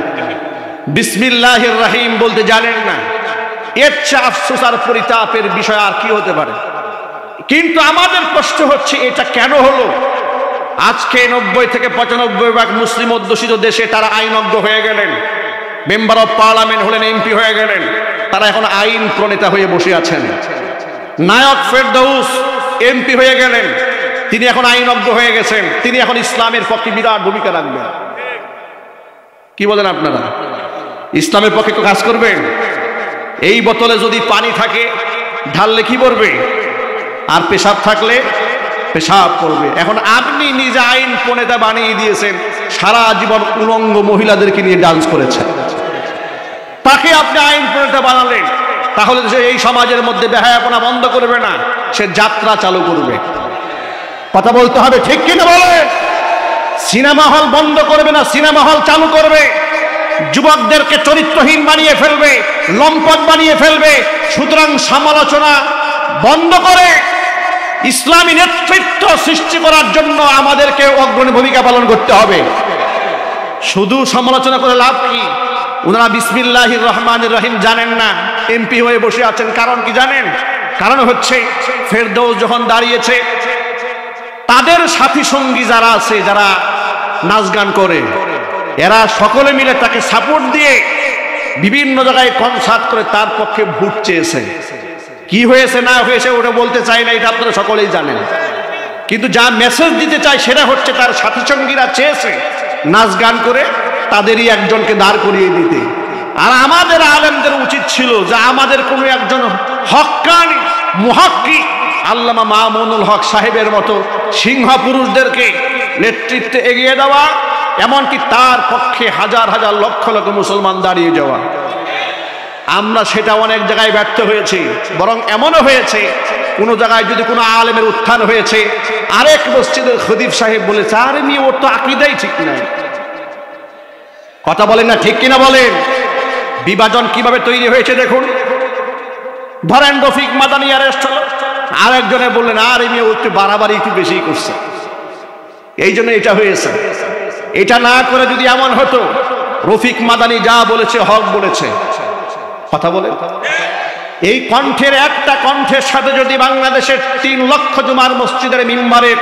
বিসমিল্লাহির রহিম বলতে জানেন না। এর চেয়ে আফসোস আর পরিতাপের বিষয় আর কি হতে পারে? কিন্তু আমাদের প্রশ্ন হচ্ছে, এটা কেন হলো? আজকে 90-95% মুসলিম অধ্যুষিত দেশে তারা আইনজ্ঞ হয়ে গেলেন, মেম্বার অফ পার্লামেন্ট হলেন, এমপি হয়ে গেলেন, তারা এখন আইন প্রণেতা হয়ে বসে আছেন। নায়ক ফেরদৌস এমপি হয়ে গেলেন, তিনি এখন আইনজ্ঞ হয়ে গেছেন, তিনি এখন ইসলামের পক্ষে বিরাট ভূমিকা রাখবেন। কি বলেন আপনারা? ইসলামের পক্ষে কাজ করবেন? এই বোতলে যদি পানি থাকে ঢাললে কি করবে? আর পেশাব থাকলে পেশাব করবে। এখন আপনি নিজে আইন প্রণেতা বানিয়ে দিয়েছেন, সারা জীবন উলঙ্গ মহিলাদেরকে নিয়ে ডান্স করেছেন, তাকে আপনি আইন প্রণেতা বানালেন, তাহলে সে এই সমাজের মধ্যে বেহায়াপনা বন্ধ করবে না, সে যাত্রা চালু করবে। কথা বলতে হবে, ঠিক কিনা বলেন? সিনেমা হল বন্ধ করবে না, সিনেমা হল চালু করবে। যুবকদেরকে চরিত্রহীন বানিয়ে ফেলবে, লম্পট বানিয়ে ফেলবে। সুতরাং সমালোচনা বন্ধ করে ইসলামী নেতৃত্ব সৃষ্টি করার জন্য আমাদেরকে অগ্রণী ভূমিকা পালন করতে হবে। শুধু সমালোচনা করে লাভ কি? ওনারা বিসমিল্লাহির রহমানির রহিম জানেন না, এমপি হয়ে বসে আছেন। কারণ কি জানেন? কারণ হচ্ছে ফেরদৌস যখন দাঁড়িয়েছে, তাদের সাথী সঙ্গী যারা আছে, যারা নাচ গান করে, এরা সকলে মিলে তাকে সাপোর্ট দিয়ে বিভিন্ন জায়গায় কনসার্ট করে তার পক্ষে ভোট চেয়েছে। কি হয়েছে না হয়েছে ওটা বলতে চাই না, এটা আপনারা সকলেই জানেন। কিন্তু যা মেসেজ দিতে চাই সেটা হচ্ছে, তার সাথী সঙ্গীরা চেয়েছে নাচ গান করে তাদেরই একজনকে দাঁড় করিয়ে দিতে। আর আমাদের আলেমদের উচিত ছিল যে আমাদের কোনো একজন হক্কানি মুহাক্কিক আল্লামা মামুনুল হক সাহেবের মতো সিংহ পুরুষদেরকে নেতৃত্বে এগিয়ে দেওয়া, এমনকি তার পক্ষে হাজার হাজার লক্ষ লক্ষ মুসলমান দাঁড়িয়ে যাওয়া। আমরা সেটা অনেক জায়গায় ব্যর্থ হয়েছি। বরং এমনও হয়েছে কোন জায়গায় যদি কোনো আলেমের উত্থান হয়েছে, আরেক মসজিদের খতিব সাহেব বলেছে আরে মেয়ে ওর তো আকীদাই ঠিক নাই। কথা বলেন না ঠিক কিনা বলেন? বিভাজন কিভাবে তৈরি হয়েছে দেখুন। ধরেন রফিক মাদানী অ্যারেস্ট হলো, আরেকজনে বললেন আরে মেয়ে ও একটু বাড়াবাড়ি একটু বেশি করছে, এই জন্য এটা হয়েছে। এটা না করে যদি এমন হতো রফিক মাদানী যা বলেছে হক বলেছে, কথা বলে, এই কণ্ঠের একটা কণ্ঠের সাথে যদি বাংলাদেশের 3 লক্ষ জুমার মসজিদের মিম্বারের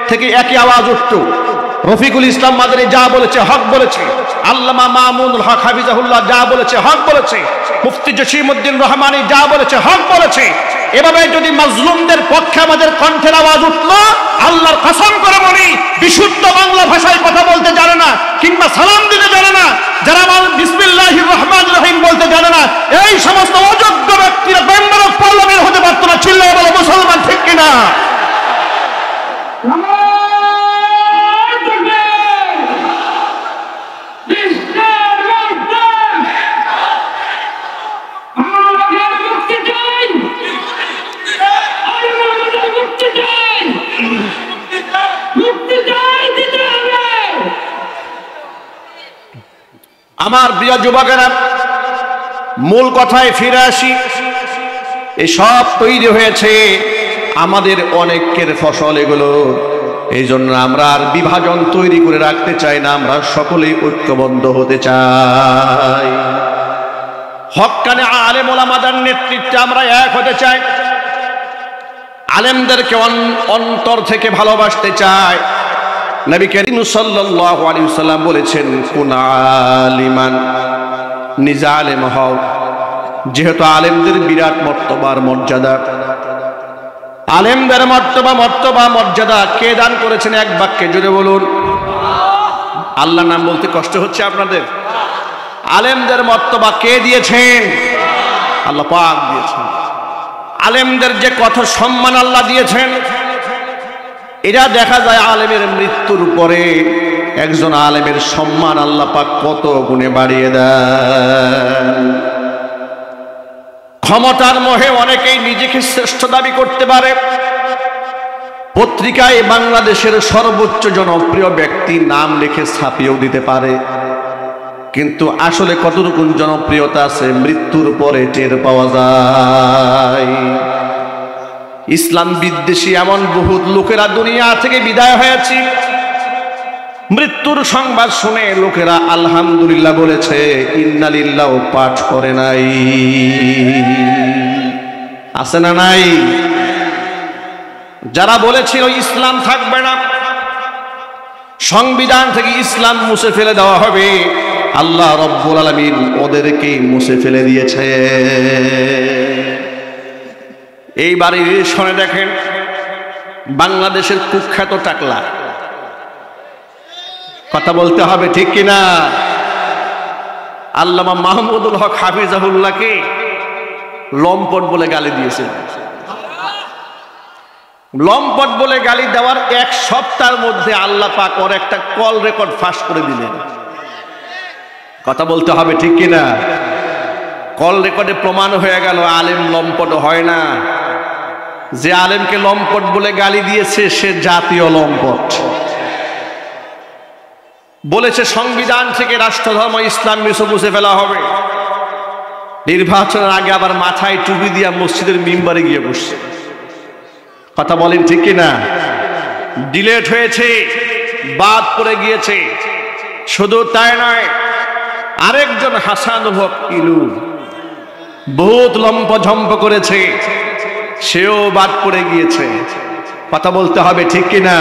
থেকে একই আওয়াজ উঠত, রফিকুল ইসলাম মাদানী যা বলেছে হক বলেছে, আল্লামা মামুনুল হক হাফিজাহুল্লাহ যা বলেছে হক বলেছে, মুফতি জসিমউদ্দিন রহমানী যা বলেছে হক বলেছে, এভাবে যদি মাজলুমদের পক্ষে আমাদের কণ্ঠের আওয়াজ উঠলো, আল্লাহর কসম করে বলি বিশুদ্ধ বাংলা ভাষায় কথা বলতে জানে না কিংবা সালাম দিতে জানে না, যারা বিসমিল্লাহির রহমানির রহিম বলতে জানে না, এই সমস্ত অযোগ্য ব্যক্তিরা মেম্বার অফ পার্লামেন্ট হতে পারতো না। চিল্লায়ে বলো মুসলমান ঠিক কিনা? আমার প্রিয় যুবকেরা, মূল কথায় ফিরে আসি। এই সব তৈরি হয়েছে আমাদের অনেকের ফসল এগুলো। এই জন্য আমরা আর বিভাজন তৈরি করে রাখতে চাই না, আমরা সকলেই ঐক্যবদ্ধ হতে চাই। হক্কানে আলেম ওলামাদের নেতৃত্বে আমরা এক হতে চাই, আলেমদেরকে অন্তর থেকে ভালোবাসতে চাই। নবী করিম সাল্লাল্লাহু আলাইহি ওয়াসাল্লাম বলেছেন কুন আলিমান, নিজে আলেম হও। যেহেতু আলেমদের বিরাট মর্তবার মর্যাদা, আলেমদের মর্যাদা কে দান করেছেন? এক বাক্যে জুড়ে বলুন। আল্লাহর নাম বলতে কষ্ট হচ্ছে আপনাদের? আলেমদের মর্তবা কে দিয়েছেন? আল্লাহ পাক দিয়েছেন। আলেমদের যে কত সম্মান আল্লাহ দিয়েছেন, এটা দেখা যায় আলেমের মৃত্যুর পরে একজন আলেমের সম্মান আল্লাহ পাক কত গুণে বাড়িয়ে দেন। ক্ষমতার মোহে অনেকেই নিজেকে শ্রেষ্ঠ দাবি করতে পারে। পত্রিকায় বাংলাদেশের সর্বোচ্চ জনপ্রিয় ব্যক্তির নাম লিখে ছাপিয়েও দিতে পারে, কিন্তু আসলে কতটুকু জনপ্রিয়তা আছে মৃত্যুর পরে টের পাওয়া যায়। ইসলাম বিদ্বেষী এমন বহুত লোকেরা দুনিয়া থেকে বিদায় হয়েছে, মৃত্যুর সংবাদ শুনে লোকেরা আলহামদুলিল্লাহ বলেছে, ইন্না লিল্লাহ পাঠ করে নাই। আছে না নাই? যারা বলেছিল ইসলাম থাকবে না, সংবিধান থেকে ইসলাম মুছে ফেলে দেওয়া হবে, আল্লাহ রব্বুল আলামিন ওদেরকে মুছে ফেলে দিয়েছে। এইবারে শুনে দেখেন, বাংলাদেশের কুখ্যাত টাকলা, কথা বলতে হবে ঠিক কিনা, আল্লামা মাহমুদুল হক হাফিজাহুল্লাহকে লম্পট বলে গালি দিয়েছে। লম্পট বলে গালি দেওয়ার 1 সপ্তাহের মধ্যে আল্লাহ পাক ওর একটা কল রেকর্ড ফাঁস করে দিলেন। কথা বলতে হবে ঠিক কিনা? কল রেকর্ডে প্রমাণ হয়ে গেল আলেম লম্পট হয় না। যে আলেমকে লম্পট বলে গালি দিয়েছে সে জাতীয় লম্পট। বলেছে সংবিধান থেকে রাষ্ট্রধর্ম ইসলাম মুছে ফেলা হবে, নির্বাচনের আগে আবার মাথায় টুপি দিয়া মসজিদের মিম্বারে গিয়ে বসছে। কথা বলেন ঠিক কিনা? ডিলেট হয়েছে, বাদ পড়ে গিয়েছে। শুধু তাই নয়, আরেকজন হাসানুল হক ইলু বহুত লম্পঝম্প করেছে, সেও বাদ পড়ে গিয়েছে। কথা বলতে হবে ঠিক কিনা?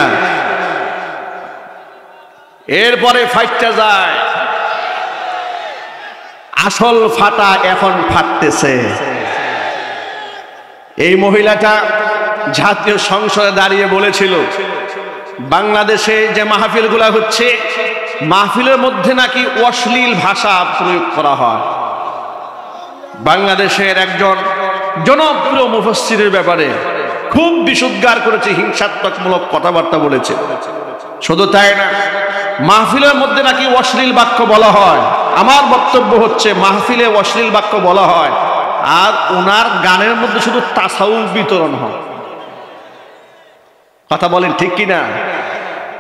এরপরে ফাইটটা যায়, আসল ফাটা এখন ফাটতেছে। এই মহিলাটা জাতীয় সংসদে দাঁড়িয়ে বলেছিল, বাংলাদেশে যে মাহফিলগুলো হচ্ছে, মাহফিলের মধ্যে নাকি অশ্লীল ভাষা প্রয়োগ করা হয়। বাংলাদেশের একজন জনপ্রিয় মুফাসসিরের ব্যাপারে খুব বিশুদ্ধার করেছে, হিংসাত্মকমূলক কথাবার্তা বলেছে। শুধু তাই না, মাহফিলের মধ্যে নাকি অশ্লীল বাক্য বলা হয়। আমার বক্তব্য হচ্ছে, মাহফিলে অশ্লীল বাক্য বলা হয় আর ওনার গানের মধ্যে শুধু তাসাউফ বিতরণ হয়। কথা বলেন ঠিক কিনা?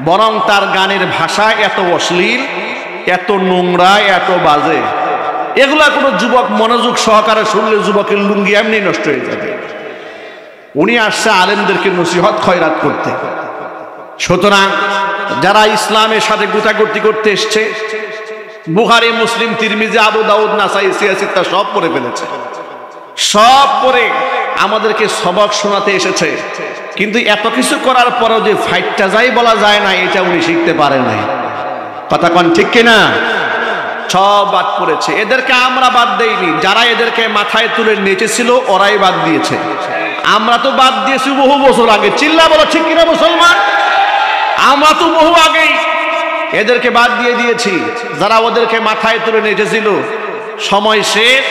বরং তার গানের ভাষা এত অশ্লীল, এত নোংরা, এত বাজে, এগুলা কোনো যুবক মনোযোগ সহকারে শুনলে যুবকের লুঙ্গি এমনি নষ্ট হয়ে যাবে। উনি আসছে আলেমদেরকে নসিহত খয়রাত করতে। সুতরাং যারা ইসলামের সাথে গুতাগুতি করতে এসছে, বুখারী, মুসলিম, তিরমিজি, আবু দাউদ, নাসাই, সিয়াসিত্তা সব পড়ে ফেলেছে, সব পড়ে আমাদেরকে সবক শোনাতে এসেছে। কিন্তু এত কিছু করার পরেও যে ফাইটটা যাই বলা যায় না, এটা উনি শিখতে পারেন নাই। কথা কন ঠিক কিনা? সব বাদ পড়েছে। এদেরকে আমরা বাদ দেইনি, যারা এদেরকে মাথায় তুলে নেচেছিল ওরাই বাদ দিয়েছে। আমরা তো বাদ দিয়েছি বহু বছর আগে। চিল্লা বলো ঠিক কিনা মুসলমান? আমরা তো বহু আগেই এদেরকে বাদ দিয়ে দিয়েছি। যারা ওদেরকে মাথায় তুলে নেচেছিল, সময় শেষ,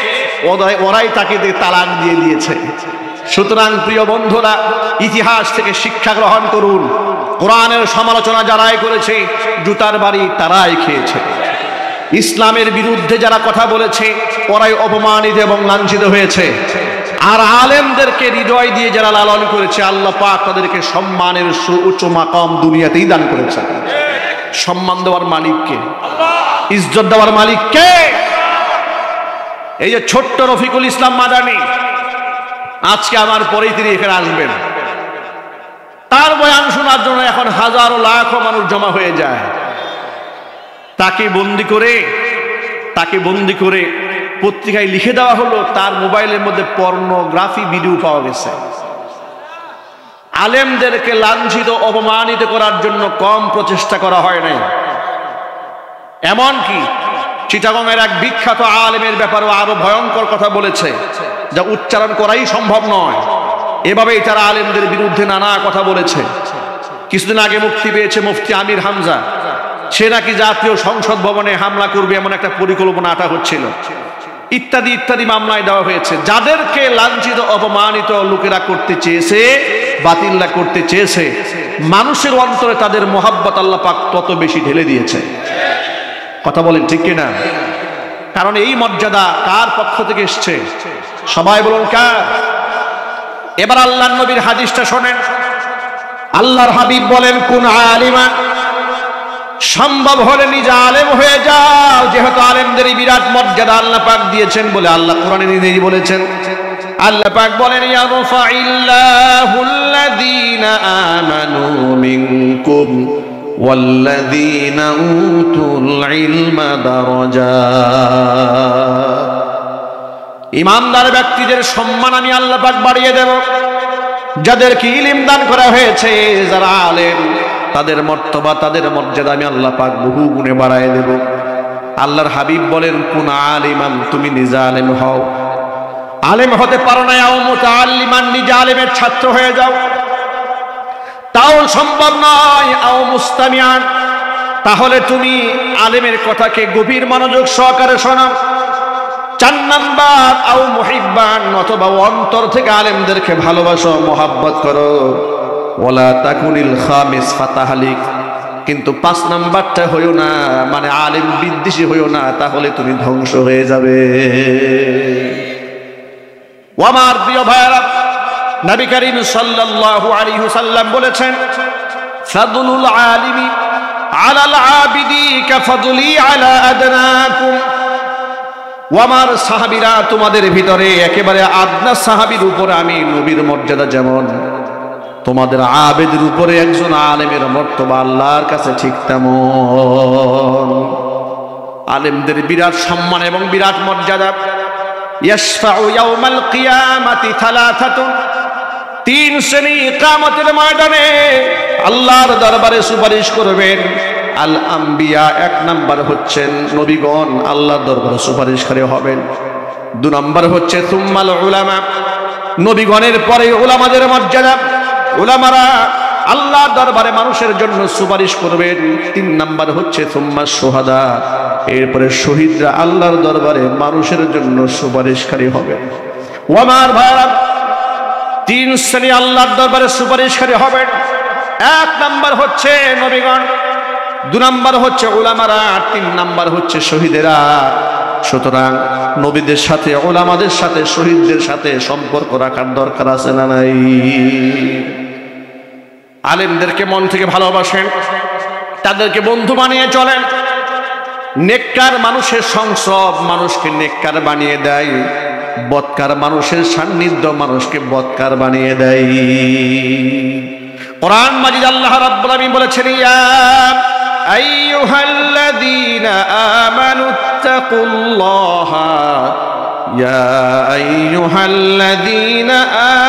ওরাই তাকে তালাক দিয়ে দিয়েছে। সুতরাং প্রিয় বন্ধুরা, ইতিহাস থেকে শিক্ষা গ্রহণ করুন। কোরআনের সমালোচনা যারাই করেছে, জুতার বাড়ি তারাই খেয়েছে। ইসলামের বিরুদ্ধে যারা কথা বলেছে, ওরাই অপমানিত এবং লাঞ্ছিত হয়েছে। আর আলেমদেরকে হৃদয় দিয়ে যারা লালন করেছে, আল্লাহ পাক তাদেরকে সম্মানের সুউচ্চ মাকাম দুনিয়াতেই দান করেছে। সম্মান দেওয়ার মালিককে, ইজ্জত দেওয়ার মালিককে। এই যে ছোট্ট রফিকুল ইসলাম মাদানী, আজকে আমার পরেই তিনি এখানে আসবেন। তার বয়ান শোনার জন্য এখন হাজারো লাখো মানুষ জমা হয়ে যায়। তাকে বন্দি করে পত্রিকায় লিখে দেওয়া হলো, তার মোবাইলের মধ্যে পর্নোগ্রাফি ভিডিও পাওয়া গেছে। আলেমদেরকে লাঞ্ছিত, অপমানিত করার জন্য কম প্রচেষ্টা করা হয় নাই। এমনকি চিটাগংয়ের এক বিখ্যাত আলেমের ব্যাপারেও আরো ভয়ঙ্কর কথা বলেছে, যা উচ্চারণ করাই সম্ভব নয়। এভাবেই তারা আলেমদের বিরুদ্ধে নানা কথা বলেছে। কিছুদিন আগে মুক্তি পেয়েছে মুফতি আমির হামজা, সে নাকি জাতীয় সংসদ ভবনে হামলা করবে এমন একটা পরিকল্পনা আটা হচ্ছিল, ইত্যাদি ইত্যাদি মামলায় দেওয়া হয়েছে। যাদেরকে লাঞ্ছিত, অপমানিত লোকেরা করতে চেয়েছে, বাতিলরা করতে চেয়েছে, মানুষের অন্তরে তাদের মোহাব্বত আল্লাহ পাক তত বেশি ঢেলে দিয়েছে। কথা বলেন ঠিক কিনা? কারণ এই মর্যাদা কার পক্ষ থেকে এসছে? সবাই বলুন কার? এবার আল্লাহর নবীর হাদিসটা শোনেন। আল্লাহর হাবিব বলেন, কুন আলিমা, সম্ভব হলে নিজে আলেম হয়ে যাও। যেহেতু আলেমদেরই বিরাট মর্যাদা আল্লাহ পাক দিয়েছেন বলে আল্লাহ কোরআনে নিজেই বলেছেন। আল্লাহ পাক বলেন, ইয়ারফাইল্লাহুল্লাযীনা আমানু মিনকুম ওয়াল্লাযীনা উতুল ইলমা দারাজাত। ইমানদার ব্যক্তিদের সম্মান আমি আল্লাহ পাক বাড়িয়ে দেব। যাদেরকে ইলম দান করা হয়েছে, যারা আলেম, তাদের মর্তবা, তাদের মর্যাদা আমি আল্লাহ পাক বহু গুণে বাড়ায় দেব। আল্লাহর হাবিব বলেন, কুন আলিমান, তুমি নিজে আলেম হও। আলেম হতে পারো না, আও মুতাআল্লিমান, নিজে আলেমের ছাত্র হয়ে যাও, তাও সম্ভব নয়। আও মুস্তামিআন, তাহলে তুমি আলেমের কথাকে গভীর মনোযোগ সহকারে শোনো। 4 নাম্বার, আও মুহিব্বান, অথবা অন্তর থেকে আলেমদেরকে ভালোবাসো, মোহাব্বত করো। ওয়ালা তাকুনিল খামিস ফাতাহালিক, কিন্তু 5 নাম্বারটা হইও না, মানে আলেম বিদ্বেষী হইও না, তাহলে তুমি ধ্বংস হয়ে যাবে। ও আমার প্রিয় ভাইরা, নবী করিম সাল্লাল্লাহু আলাইহি ওয়াসাল্লাম বলেছেন, ফাদলুল আলিমি আলাল আবিদি কাফাদলি আলা আদনাকুম। ও আমার সাহাবীরা, তোমাদের ভিতরে একেবারে আদনা সাহাবীর উপরে আমি নবীর মর্যাদা যেমন, তোমাদের আবেদের উপরে একজন আলেমের মর্তবা আল্লাহর কাছে ঠিক তেমন। আলেমদের বিরাট সম্মান এবং বিরাট মর্যাদা। ইয়াশফাউ ইয়াউমাল কিয়ামাতি থালাথাতুন, 3 শ্রেণী কিয়ামতের ময়দানে আল্লাহর দরবারে সুপারিশ করবেন। আল আম্বিয়া, 1 নাম্বার হচ্ছেন নবীগণ আল্লাহর দরবারে সুপারিশকারী হবেন। 2 নাম্বার হচ্ছে সুম্মাল উলামা, নবীগণের পরে উলামাদের মর্যাদা। উলামারা আল্লাহর দরবারে মানুষের জন্য সুপারিশ করবেন। 3 নাম্বার হচ্ছে সুম্মা শুহাদা, এরপরে শহীদরা আল্লাহর দরবারে মানুষের জন্য সুপারিশকারী হবে। ও আমার ভাইরা, 3 শ্রেণী আল্লাহর দরবারে সুপারিশকারী হবেন। 1 নাম্বার হচ্ছে নবীগণ, 2 নাম্বার হচ্ছে উলামারা, 3 নাম্বার হচ্ছে শহীদেরা। সুতরাং নবীদের সাথে, উলামাদের সাথে, শহীদদের সাথে সম্পর্ক রাখার দরকার আছে না নাই? আলেমদেরকে মন থেকে ভালোবাসেন, তাদেরকে বন্ধু বানিয়ে চলেন। নেককার মানুষের সংসব মানুষকে নেককার বানিয়ে দেয়, বদকার মানুষের সান্নিধ্য মানুষকে বদকার বানিয়ে দেয়। কোরআন মাজিদ আল্লাহ রাব্বুল আলামিন বলেছেন, ইয়া আইয়ুহাল্লাযীনা আমানুত্তাকুল্লাহা ইয়া আইয়ুহাল্লাযীনা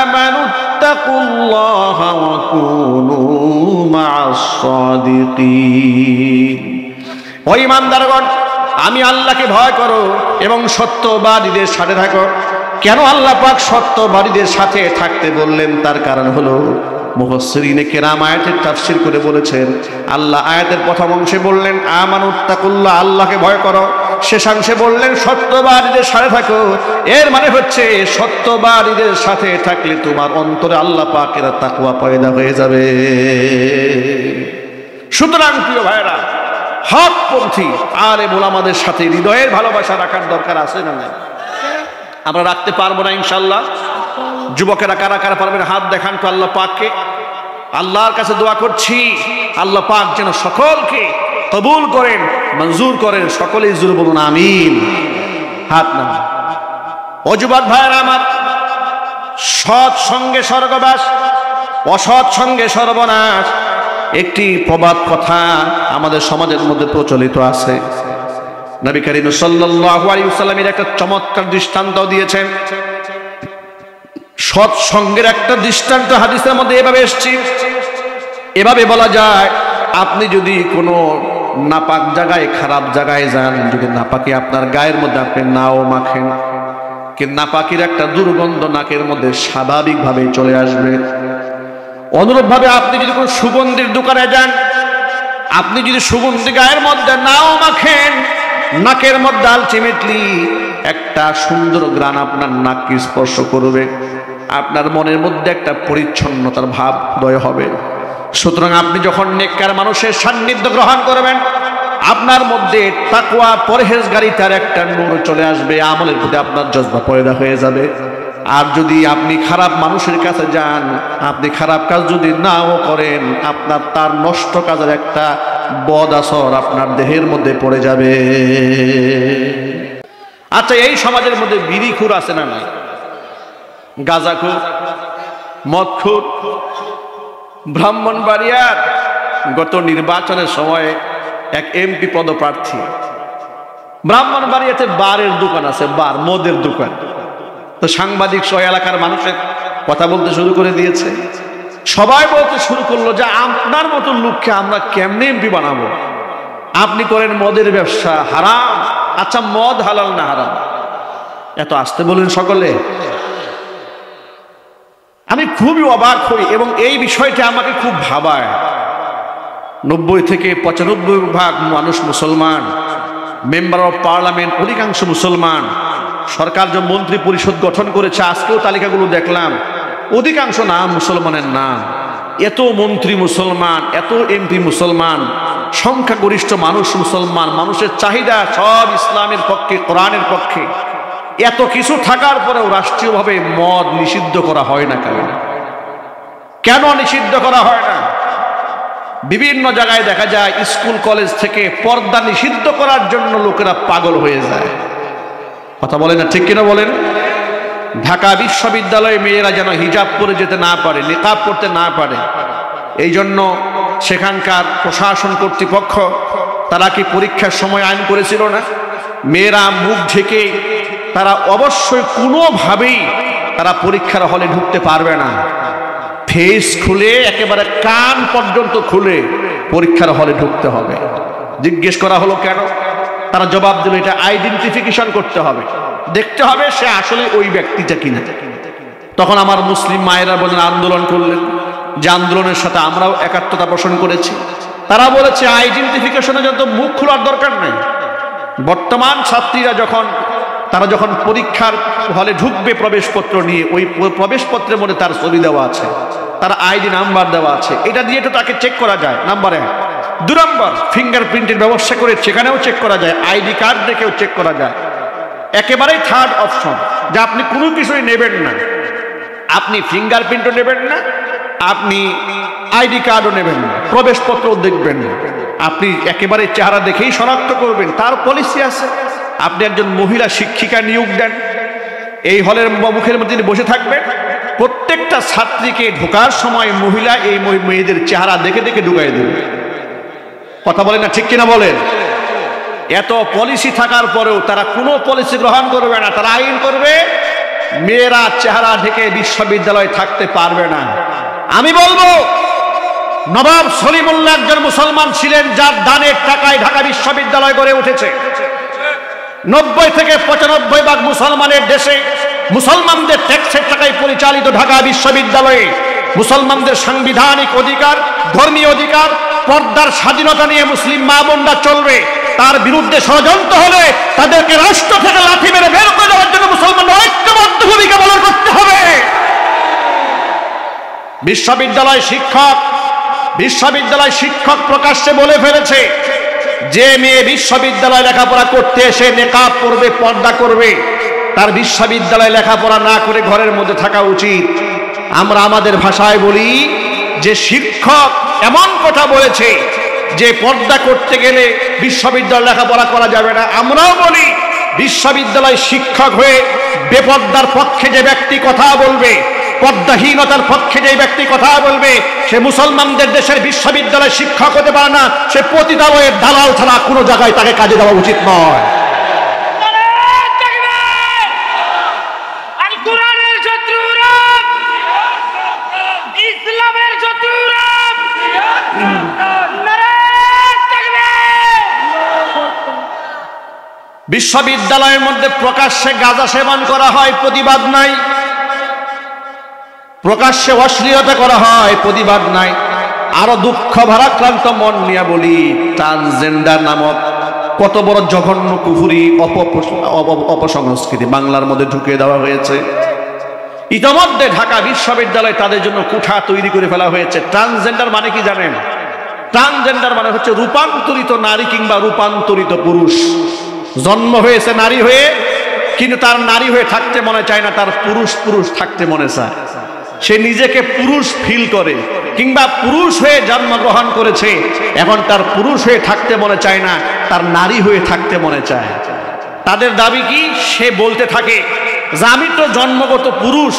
আমানুত্তাকুল্লাহা ওয়া কুনু মা'আস সাদিকিন। ও ঈমানদারগণ, আমি আল্লাহকে ভয় করো এবং সত্যবাদীদের সাথে থাকো। কেন আল্লাহ পাক সত্যবাদীদের সাথে থাকতে বললেন? তার কারণ হলো মুফাসসিরিনে কেরাম আয়াতের তাফসীর করে বলেছেন, আল্লাহ আয়াতের প্রথম অংশে বললেন আমানুত্তাকুল্লাহ, আল্লাহকে ভয় করো। শেষাংশে বললেন সত্যবাদীদের সাথে থাকো। এর মানে হচ্ছে সত্যবাদীদের সাথে থাকলে তোমার অন্তরে আল্লাহ পাকের তাকওয়া পয়দা হয়ে যাবে। সুতরাং প্রিয় ভাইরা, হকপন্থী আলেম ওলামাদের সাথে হৃদয়ের ভালোবাসা রাখার দরকার আছে না নাই? আমরা রাখতে পারবো না ইনশাআল্লাহ? যুবকেরা কারা কারা পারবেন হাত দেখান তো আল্লাহ পাককে। আল্লাহর কাছে দোয়া করছি আল্লাহ পাক যেন সকলকে কবুল করেন, মঞ্জুর করেন। সকলেই জোরে বলুন আমিন। হাত না। ও যুবক ভাইরা আমার, সৎ সঙ্গে স্বর্গবাস, অসৎ সঙ্গে সর্বনাশ, একটি প্রবাদ কথা আমাদের সমাজের মধ্যে প্রচলিত আছে। নবী করিম সাল্লাল্লাহু আলাইহি ওয়াসাল্লামের একটা চমৎকার দৃষ্টান্ত দিয়েছেন। সৎ সঙ্গের একটা দৃষ্টান্ত হাদিসের মধ্যে এভাবে এসেছে, এভাবে বলা যায়, আপনি যদি কোনো নাপাক জায়গায়, খারাপ জায়গায় যান, যদি নাপাকি আপনার গায়ের মধ্যে আপনি নাও মাখেন, কিন্তু নাপাকির একটা দুর্গন্ধ নাকের মধ্যে স্বাভাবিকভাবে চলে আসবে। অনুরূপভাবে আপনি যদি কোনো সুগন্ধির দোকানে যান, আপনি যদি সুগন্ধি গায়ের মধ্যে নাও মাখেন, নাকের মধ্যে আলটিমেটলি একটা সুন্দর ঘ্রাণ আপনার নাককে স্পর্শ করবে, আপনার মনের মধ্যে একটা পরিচ্ছন্নতার ভাব উদয় হবে। সুতরাং আপনি যখন নেককার মানুষের সান্নিধ্য গ্রহণ করবেন, আপনার মধ্যে তাকওয়া পরহেজগারিতার একটা নূর চলে আসবে, আমলের প্রতি আপনার জজবা পয়দা হয়ে যাবে। আর যদি আপনি খারাপ মানুষের কাছে যান, আপনি খারাপ কাজ যদি নাও করেন, আপনার তার নষ্ট কাজের একটা বদ আসর আপনার দেহের মধ্যে পড়ে যাবে। আচ্ছা, এই সমাজের মধ্যে বিড়িখুর আছে না নাই? গাঁজাখুর, মদখুর। ব্রাহ্মণবাড়িয়ার গত নির্বাচনের সময় এক এমপি পদপ্রার্থী, ব্রাহ্মণবাড়িয়াতে বারের দোকান আছে, বার, মদের দোকান। তো সাংবাদিক সহ এলাকার মানুষের কথা বলতে শুরু করে দিয়েছে। সবাই বলতে শুরু করলো যে আপনার মতো লোককে আমরা কেমনে এমপি বানাবো? আপনি করেন মদের ব্যবসা, হারাম। আচ্ছা, মদ হালাল না হারাম? এত আসতে বলেন সকলে। আমি খুবই অবাক হই এবং এই বিষয়টা আমাকে খুব ভাবায়। 90 থেকে 95% মানুষ মুসলমান, মেম্বার অফ পার্লামেন্ট অধিকাংশ মুসলমান, সরকার যে মন্ত্রী পরিষদ গঠন করেছে, আজকেও তালিকাগুলো দেখলাম, অধিকাংশ নাম মুসলমানের নাম। এত মন্ত্রী মুসলমান, এত এমপি মুসলমান, সংখ্যাগরিষ্ঠ মানুষ মুসলমান, মানুষের চাহিদা সব ইসলামের পক্ষে, কোরআনের পক্ষে। এত কিছু থাকার পরেও রাষ্ট্রীয়ভাবে মদ নিষিদ্ধ করা হয় না কেন? কেন নিষিদ্ধ করা হয় না? বিভিন্ন জায়গায় দেখা যায় স্কুল কলেজ থেকে পর্দা নিষিদ্ধ করার জন্য লোকেরা পাগল হয়ে যায়। কথা বলেন না, ঠিক কিনা বলেন? ঢাকা বিশ্ববিদ্যালয়ে মেয়েরা যেন হিজাব পরে যেতে না পারে, নিকাব পড়তে না পারে, এই জন্য সেখানকার প্রশাসন কর্তৃপক্ষ তারা কি পরীক্ষার সময় আইন করেছিল না? মেয়েরা মুখ ঢেকে তারা অবশ্যই কোনোভাবেই তারা পরীক্ষার হলে ঢুকতে পারবে না। ফেস খুলে একেবারে কান পর্যন্ত খুলে পরীক্ষার হলে ঢুকতে হবে। জিজ্ঞেস করা হলো কেন? তারা জবাব দিল এটা আইডেন্টিফিকেশন করতে হবে, দেখতে হবে সে আসলে ওই ব্যক্তিটা কিনা। তখন আমার মুসলিম মায়েরা বলেন, আন্দোলন করলেন, যে আন্দোলনের সাথে আমরাও একাত্মতা পোষণ করেছি। তারা বলেছে আইডেন্টিফিকেশনের জন্য মুখ খোলার দরকার নেই। বর্তমান ছাত্রীরা তারা যখন পরীক্ষার হলে ঢুকবে প্রবেশপত্র নিয়ে, ওই প্রবেশপত্রের মধ্যে তার ছবি দেওয়া আছে, তার আইডি নাম্বার দেওয়া আছে, এটা দিয়ে তো তাকে চেক করা যায়। নাম্বার 1। 2 নম্বর, ফিঙ্গারপ্রিন্টের ব্যবস্থা করে সেখানেও চেক করা যায়, আইডি কার্ড দেখেও চেক করা যায়। একেবারেই থার্ড অপশন যে আপনি কোনো কিছুই নেবেন না, আপনি ফিঙ্গারপ্রিন্টও নেবেন না, আপনি আইডি কার্ডও নেবেন না, প্রবেশপত্রও দেখবেন না, আপনি একেবারে চেহারা দেখেই শনাক্ত করবেন। তার পলিসি আছে। আপনি একজন মহিলা শিক্ষিকা নিয়োগ দেন, এই হলের মুখের মধ্যে বসে থাকবেন, প্রত্যেকটা ছাত্রীকে ঢোকার সময় মহিলা এই মেয়েদের চেহারা দেখে দেখে ঢুকাই দেবে। কথা বলেন না, ঠিক কিনা বলেন? এত পলিসি থাকার পরেও তারা কোনো পলিসি গ্রহণ করবে না, তারা আইন করবে মেয়েরা চেহারা ঢেকে বিশ্ববিদ্যালয়ে থাকতে পারবে না। আমি বলবো নবাব সলিমুল্লাহ একজন মুসলমান ছিলেন, যার দানের টাকায় ঢাকা বিশ্ববিদ্যালয় গড়ে উঠেছে। 90 থেকে 95% মুসলমানের দেশে মুসলমানদের ট্যাক্সের টাকায় পরিচালিত ঢাকা বিশ্ববিদ্যালয়ে মুসলমানদের সাংবিধানিক অধিকার, ধর্মীয় অধিকার, পর্দার স্বাধীনতা নিয়ে মুসলিম মা বোনরা চলবে। তার বিরুদ্ধে ষড়যন্ত্র হলে তাদেরকে রাষ্ট্র থেকে লাঠি মেরে বের করে দেওয়ার জন্য মুসলমানদের ঐক্যবদ্ধ ভূমিকা পালন করতে হবে। বিশ্ববিদ্যালয় শিক্ষক প্রকাশ্যে বলে ফেলেছে, যে মেয়ে বিশ্ববিদ্যালয় লেখাপড়া করতে এসে নেকাব পরবে, পর্দা করবে, তার বিশ্ববিদ্যালয় লেখাপড়া না করে ঘরের মধ্যে থাকা উচিত। আমরা আমাদের ভাষায় বলি যে শিক্ষক এমন কথা বলেছে যে পর্দা করতে গেলে বিশ্ববিদ্যালয় লেখাপড়া করা যাবে না। আমরাও বলি বিশ্ববিদ্যালয় শিক্ষক হয়ে বেপর্দার পক্ষে যে ব্যক্তি কথা বলবে, পর্দাহীনতার পক্ষে যে ব্যক্তি কথা বলবে, সে মুসলমানদের দেশের বিশ্ববিদ্যালয় শিক্ষক হতে পারে না। সে পতিতালয়ের দালাল ছাড়া কোনো জায়গায় তাকে কাজে দেওয়া উচিত নয়। বিশ্ববিদ্যালয়ের মধ্যে প্রকাশ্যে গাঁজা সেবন করা হয়, প্রতিবাদ নাই। প্রকাশ্যে অশ্লীলতা করা হয়, প্রতিবাদ নাই। আরো দুঃখ ভারাক্রান্ত মন নিয়ে বলি, ট্রান্সজেন্ডার নামক কত বড় জঘন্য কুফরি অপসংস্কৃতি বাংলার মধ্যে ঢুকিয়ে দেওয়া হয়েছে। ইতিমধ্যে ঢাকা বিশ্ববিদ্যালয়ে তাদের জন্য কোঠা তৈরি করে ফেলা হয়েছে। ট্রান্সজেন্ডার মানে কি জানেন? ট্রান্সজেন্ডার মানে হচ্ছে রূপান্তরিত নারী কিংবা রূপান্তরিত পুরুষ। জন্ম হয়েছে নারী হয়ে, কিন্তু তার নারী হয়ে থাকতে মনে চায় না, তার পুরুষ থাকতে মনে চায়। সে নিজেকে পুরুষ ফিল করে, কিংবা পুরুষ হয়ে জন্মগ্রহণ করেছে, এখন তার পুরুষ হয়ে থাকতে মনে চায় না, তার নারী হয়ে থাকতে মনে চায়। তাদের দাবি কি? সে বলতে থাকে যে আমি তো জন্মগত পুরুষ,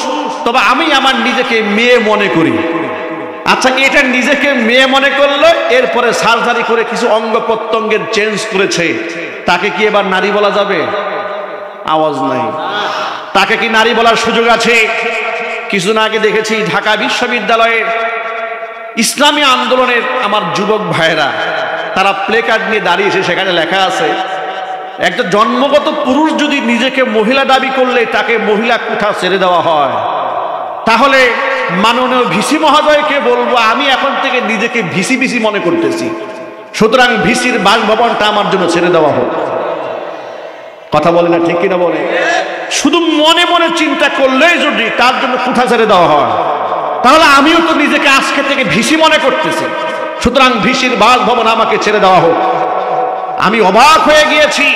তবে আমি আমার নিজেকে মেয়ে মনে করি। আচ্ছা, এটা নিজেকে মেয়ে মনে করলো, এরপরে সার্জারি করে কিছু অঙ্গ প্রত্যঙ্গের চেঞ্জ করেছে, তাকে কি এবার নারী বলা যাবে? আওয়াজ নাই। তাকে কি নারী বলার সুযোগ আছে? কিছুদিন আগে দেখেছি ঢাকা বিশ্ববিদ্যালয়ের ইসলামী আন্দোলনের আমার যুবক ভাইয়েরা, তারা প্লে কার্ড নিয়ে দাঁড়িয়েছে, সেখানে লেখা আছে একটা জন্মগত পুরুষ যদি নিজেকে মহিলা দাবি করলে তাকে মহিলা কোঠা ছেড়ে দেওয়া হয়। তাহলে মাননীয় ভিসি মহোদয়কে বলবো, আমি এখন থেকে নিজেকে ভিসি মনে করতেছি, সুতরাং ভিসির বাসভবনটা আমার জন্য ছেড়ে দেওয়া হোক। কথা বলে না, ঠিক কিনা বলে? শুধু মনে মনে চিন্তা করলেই যদি তার জন্য কোঠা ছেড়ে দেওয়া হয়, তাহলে আমিও তো নিজেকে আজকে থেকে ভিসি মনে করতেছি, সুতরাং ভিসির বাসভবন আমাকে ছেড়ে দেওয়া হোক। আমি অবাক হয়ে গিয়েছি,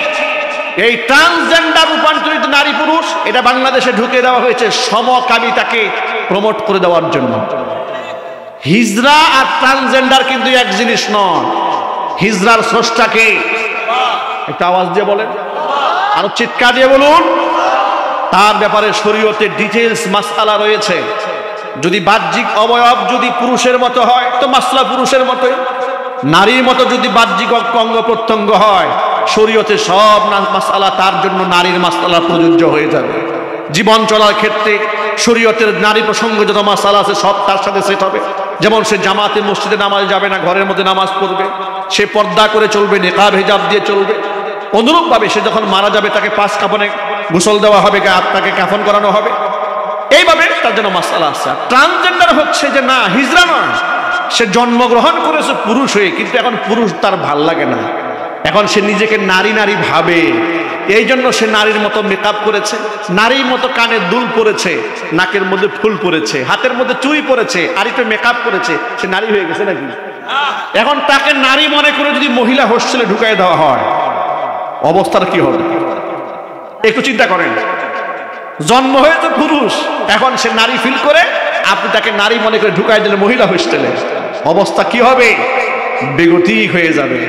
এই ট্রান্সজেন্ডার রূপান্তরিত নারী পুরুষ এটা বাংলাদেশে ঢুকে দেওয়া হয়েছে সমকামিতাকে প্রমোট করে দেওয়ার জন্য। হিজরা আর ট্রান্সজেন্ডার কিন্তু এক জিনিস নয়। হিজরার স্রষ্টাকে একটা আওয়াজ দিয়ে বলেন, আরো চিৎকার দিয়ে বলুন। তার ব্যাপারে শরীয়তে ডিটেইলস মাসআলা রয়েছে। যদি বাহ্যিক অবয়ব যদি পুরুষের মতো হয় তো মাসলা পুরুষের মতোই, নারীর মতো যদি বাহ্যিক অঙ্গ প্রত্যঙ্গ হয়, শরীয়তে সব মাসআলা তার জন্য নারীর মাসআলা প্রযোজ্য হয়ে যাবে। জীবন চলার ক্ষেত্রে শরীয়তের নারী প্রসঙ্গ যত মাসআলা আছে সব তার সাথে সেট হবে। যেমন সে জামাতে মসজিদে নামাজ যাবে না, ঘরের মধ্যে নামাজ পড়বে, সে পর্দা করে চলবে, নেকাব হিজাব দিয়ে চলবে। অনুরূপভাবে সে যখন মারা যাবে তাকে 5 কাফনে গোসল দেওয়া হবে, তাকে কাফন করানো হবে। এইভাবে তার জন্য মাসআলা আছে। ট্রান্সজেন্ডার হচ্ছে যে না, হিজরা নয়, সে জন্মগ্রহণ করেছে পুরুষ হয়ে, কিন্তু এখন পুরুষ তার ভাল লাগে না, এখন সে নিজেকে নারী ভাবে। এই জন্য সে নারীর মতো মেকআপ করেছে, নারীর মতো কানে দুল পরেছে, নাকের মধ্যে ফুল পরেছে, হাতের মধ্যে চুড়ি পরেছে, আর একটু মেকআপ করেছে, সে নারী হয়ে গেছে নাকি? এখন তাকে নারী মনে করে যদি মহিলা হোস্টেলে ঢুকাই দেওয়া হয়, অবস্থাটা কি হবে একটু চিন্তা করেন। জন্ম হয়েছে পুরুষ, এখন সে নারী ফিল করে, আপনি তাকে নারী মনে করে ঢুকাই দিলে মহিলা হোস্টেলে। অবস্থা কি হবে? বেগতিক হয়ে যাবে।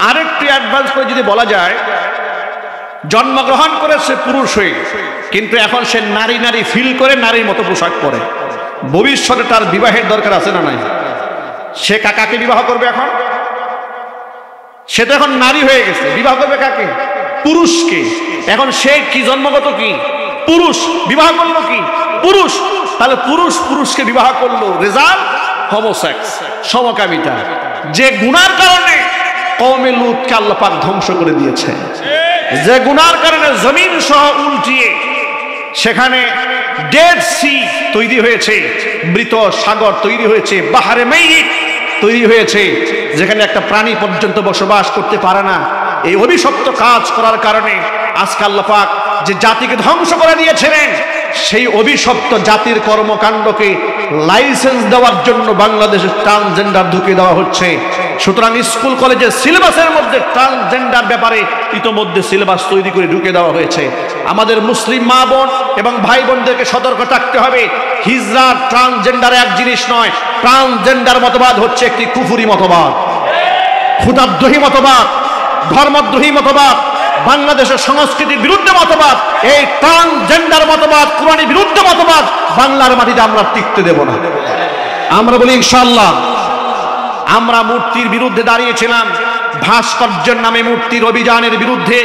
আরেকটু অ্যাডভান্স করে যদি বলা যায়, জন্মগ্রহণ করেছে পুরুষ হয়ে, কিন্তু এখন সে নারী নারী ফিল করে নারীর মতো পোশাক পরে। ভবিষ্যতে তার বিবাহের দরকার আছে না নাই? সে কাকে বিবাহ করবে? এখন সে তো এখন নারী হয়ে গেছে, বিবাহ করবে কাকে? পুরুষকে। এখন সে কি জন্মগত কি পুরুষ, বিবাহ করলো কি পুরুষ। তাহলে পুরুষ পুরুষকে বিবাহ করলো, রেজাল্ট হোমোসেক্স, সমকামিতা। যে গুনার কারণে কওমে লূতকে আল্লাহ পাক ধ্বংস করে দিয়েছে, যে গুনার কারণে জমিন সহ উল্টিয়ে সেখানে ডেড সি তৈরি হয়েছে, মৃত সাগর তৈরি হয়েছে, বাহারে মাইয়িত তৈরি হয়েছে, যেখানে একটা প্রাণী পর্যন্ত বসবাস করতে পারে না। এই অভিশপ্ত কাজ করার কারণে আজকে আল্লাহ পাক যে জাতিকে ধ্বংস করে দিয়েছিলেন, সেই অভিশপ্ত জাতির কর্মকাণ্ডকে লাইসেন্স দেওয়ার জন্য বাংলাদেশে ট্রান্সজেন্ডার ঢুকিয়ে দেওয়া হচ্ছে। সুতরাং স্কুল কলেজের সিলেবাসের মধ্যে ট্রান্সজেন্ডার ব্যাপারে ইতোমধ্যে সিলেবাস তৈরি করে ঢুকিয়ে দেওয়া হয়েছে। আমাদের মুসলিম মা বোন এবং ভাই বোনদেরকে সতর্ক থাকতে হবে, হিজড়া ট্রান্সজেন্ডার এক জিনিস নয়। ট্রান্সজেন্ডার মতবাদ হচ্ছে একটি কুফরি মতবাদ, খোদাদ্রোহী মতবাদ, ধর্মদ্রোহী মতবাদ, বাংলাদেশের সংস্কৃতির বিরুদ্ধে মতবাদ। এই ট্রান্সজেন্ডার মতবাদ কোরআনের বিরুদ্ধে মতবাদ। বাংলার মাটিতে আমরা টিকতে দেব না। আমরা বলি ইনশাআল্লাহ। আমরা মূর্তির বিরুদ্ধে দাঁড়িয়েছিলাম, ভাস্কর্যের নামে মূর্তির অভিযানের বিরুদ্ধে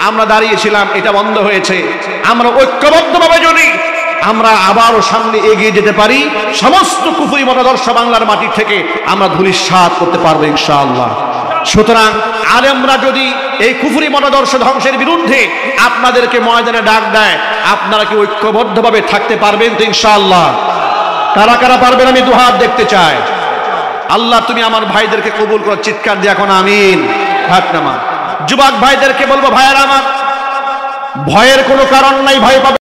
আমরা দাঁড়িয়েছিলাম, এটা বন্ধ হয়েছে। আমরা ঐক্যবদ্ধভাবে যদি আমরা আবারও সামনে এগিয়ে যেতে পারি, সমস্ত কুফরি মতাদর্শ বাংলার মাটি থেকে আমরা ধূলিসাৎ করতে পারবো ইনশাআল্লাহ। সুতরাং আলেমরা যদি এই কুফরি মতাদর্শ ধ্বংসের বিরুদ্ধে আপনাদেরকে ময়দানে ডাক দেয়, আপনারা কি ঐক্যবদ্ধভাবে থাকতে পারবেন তো ইনশাআল্লাহ? কারা কারা পারবেন আমি দুহাত দেখতে চাই। আল্লাহ তুমি আমার ভাইদেরকে কবুল করো, চিৎকার দিয়ে এখন আমিন। হাত নামা। যুবক ভাইদেরকে বলবো, ভাইয়েরা আমার, ভয়ের কোনো কারণ নাই, ভয় পাবে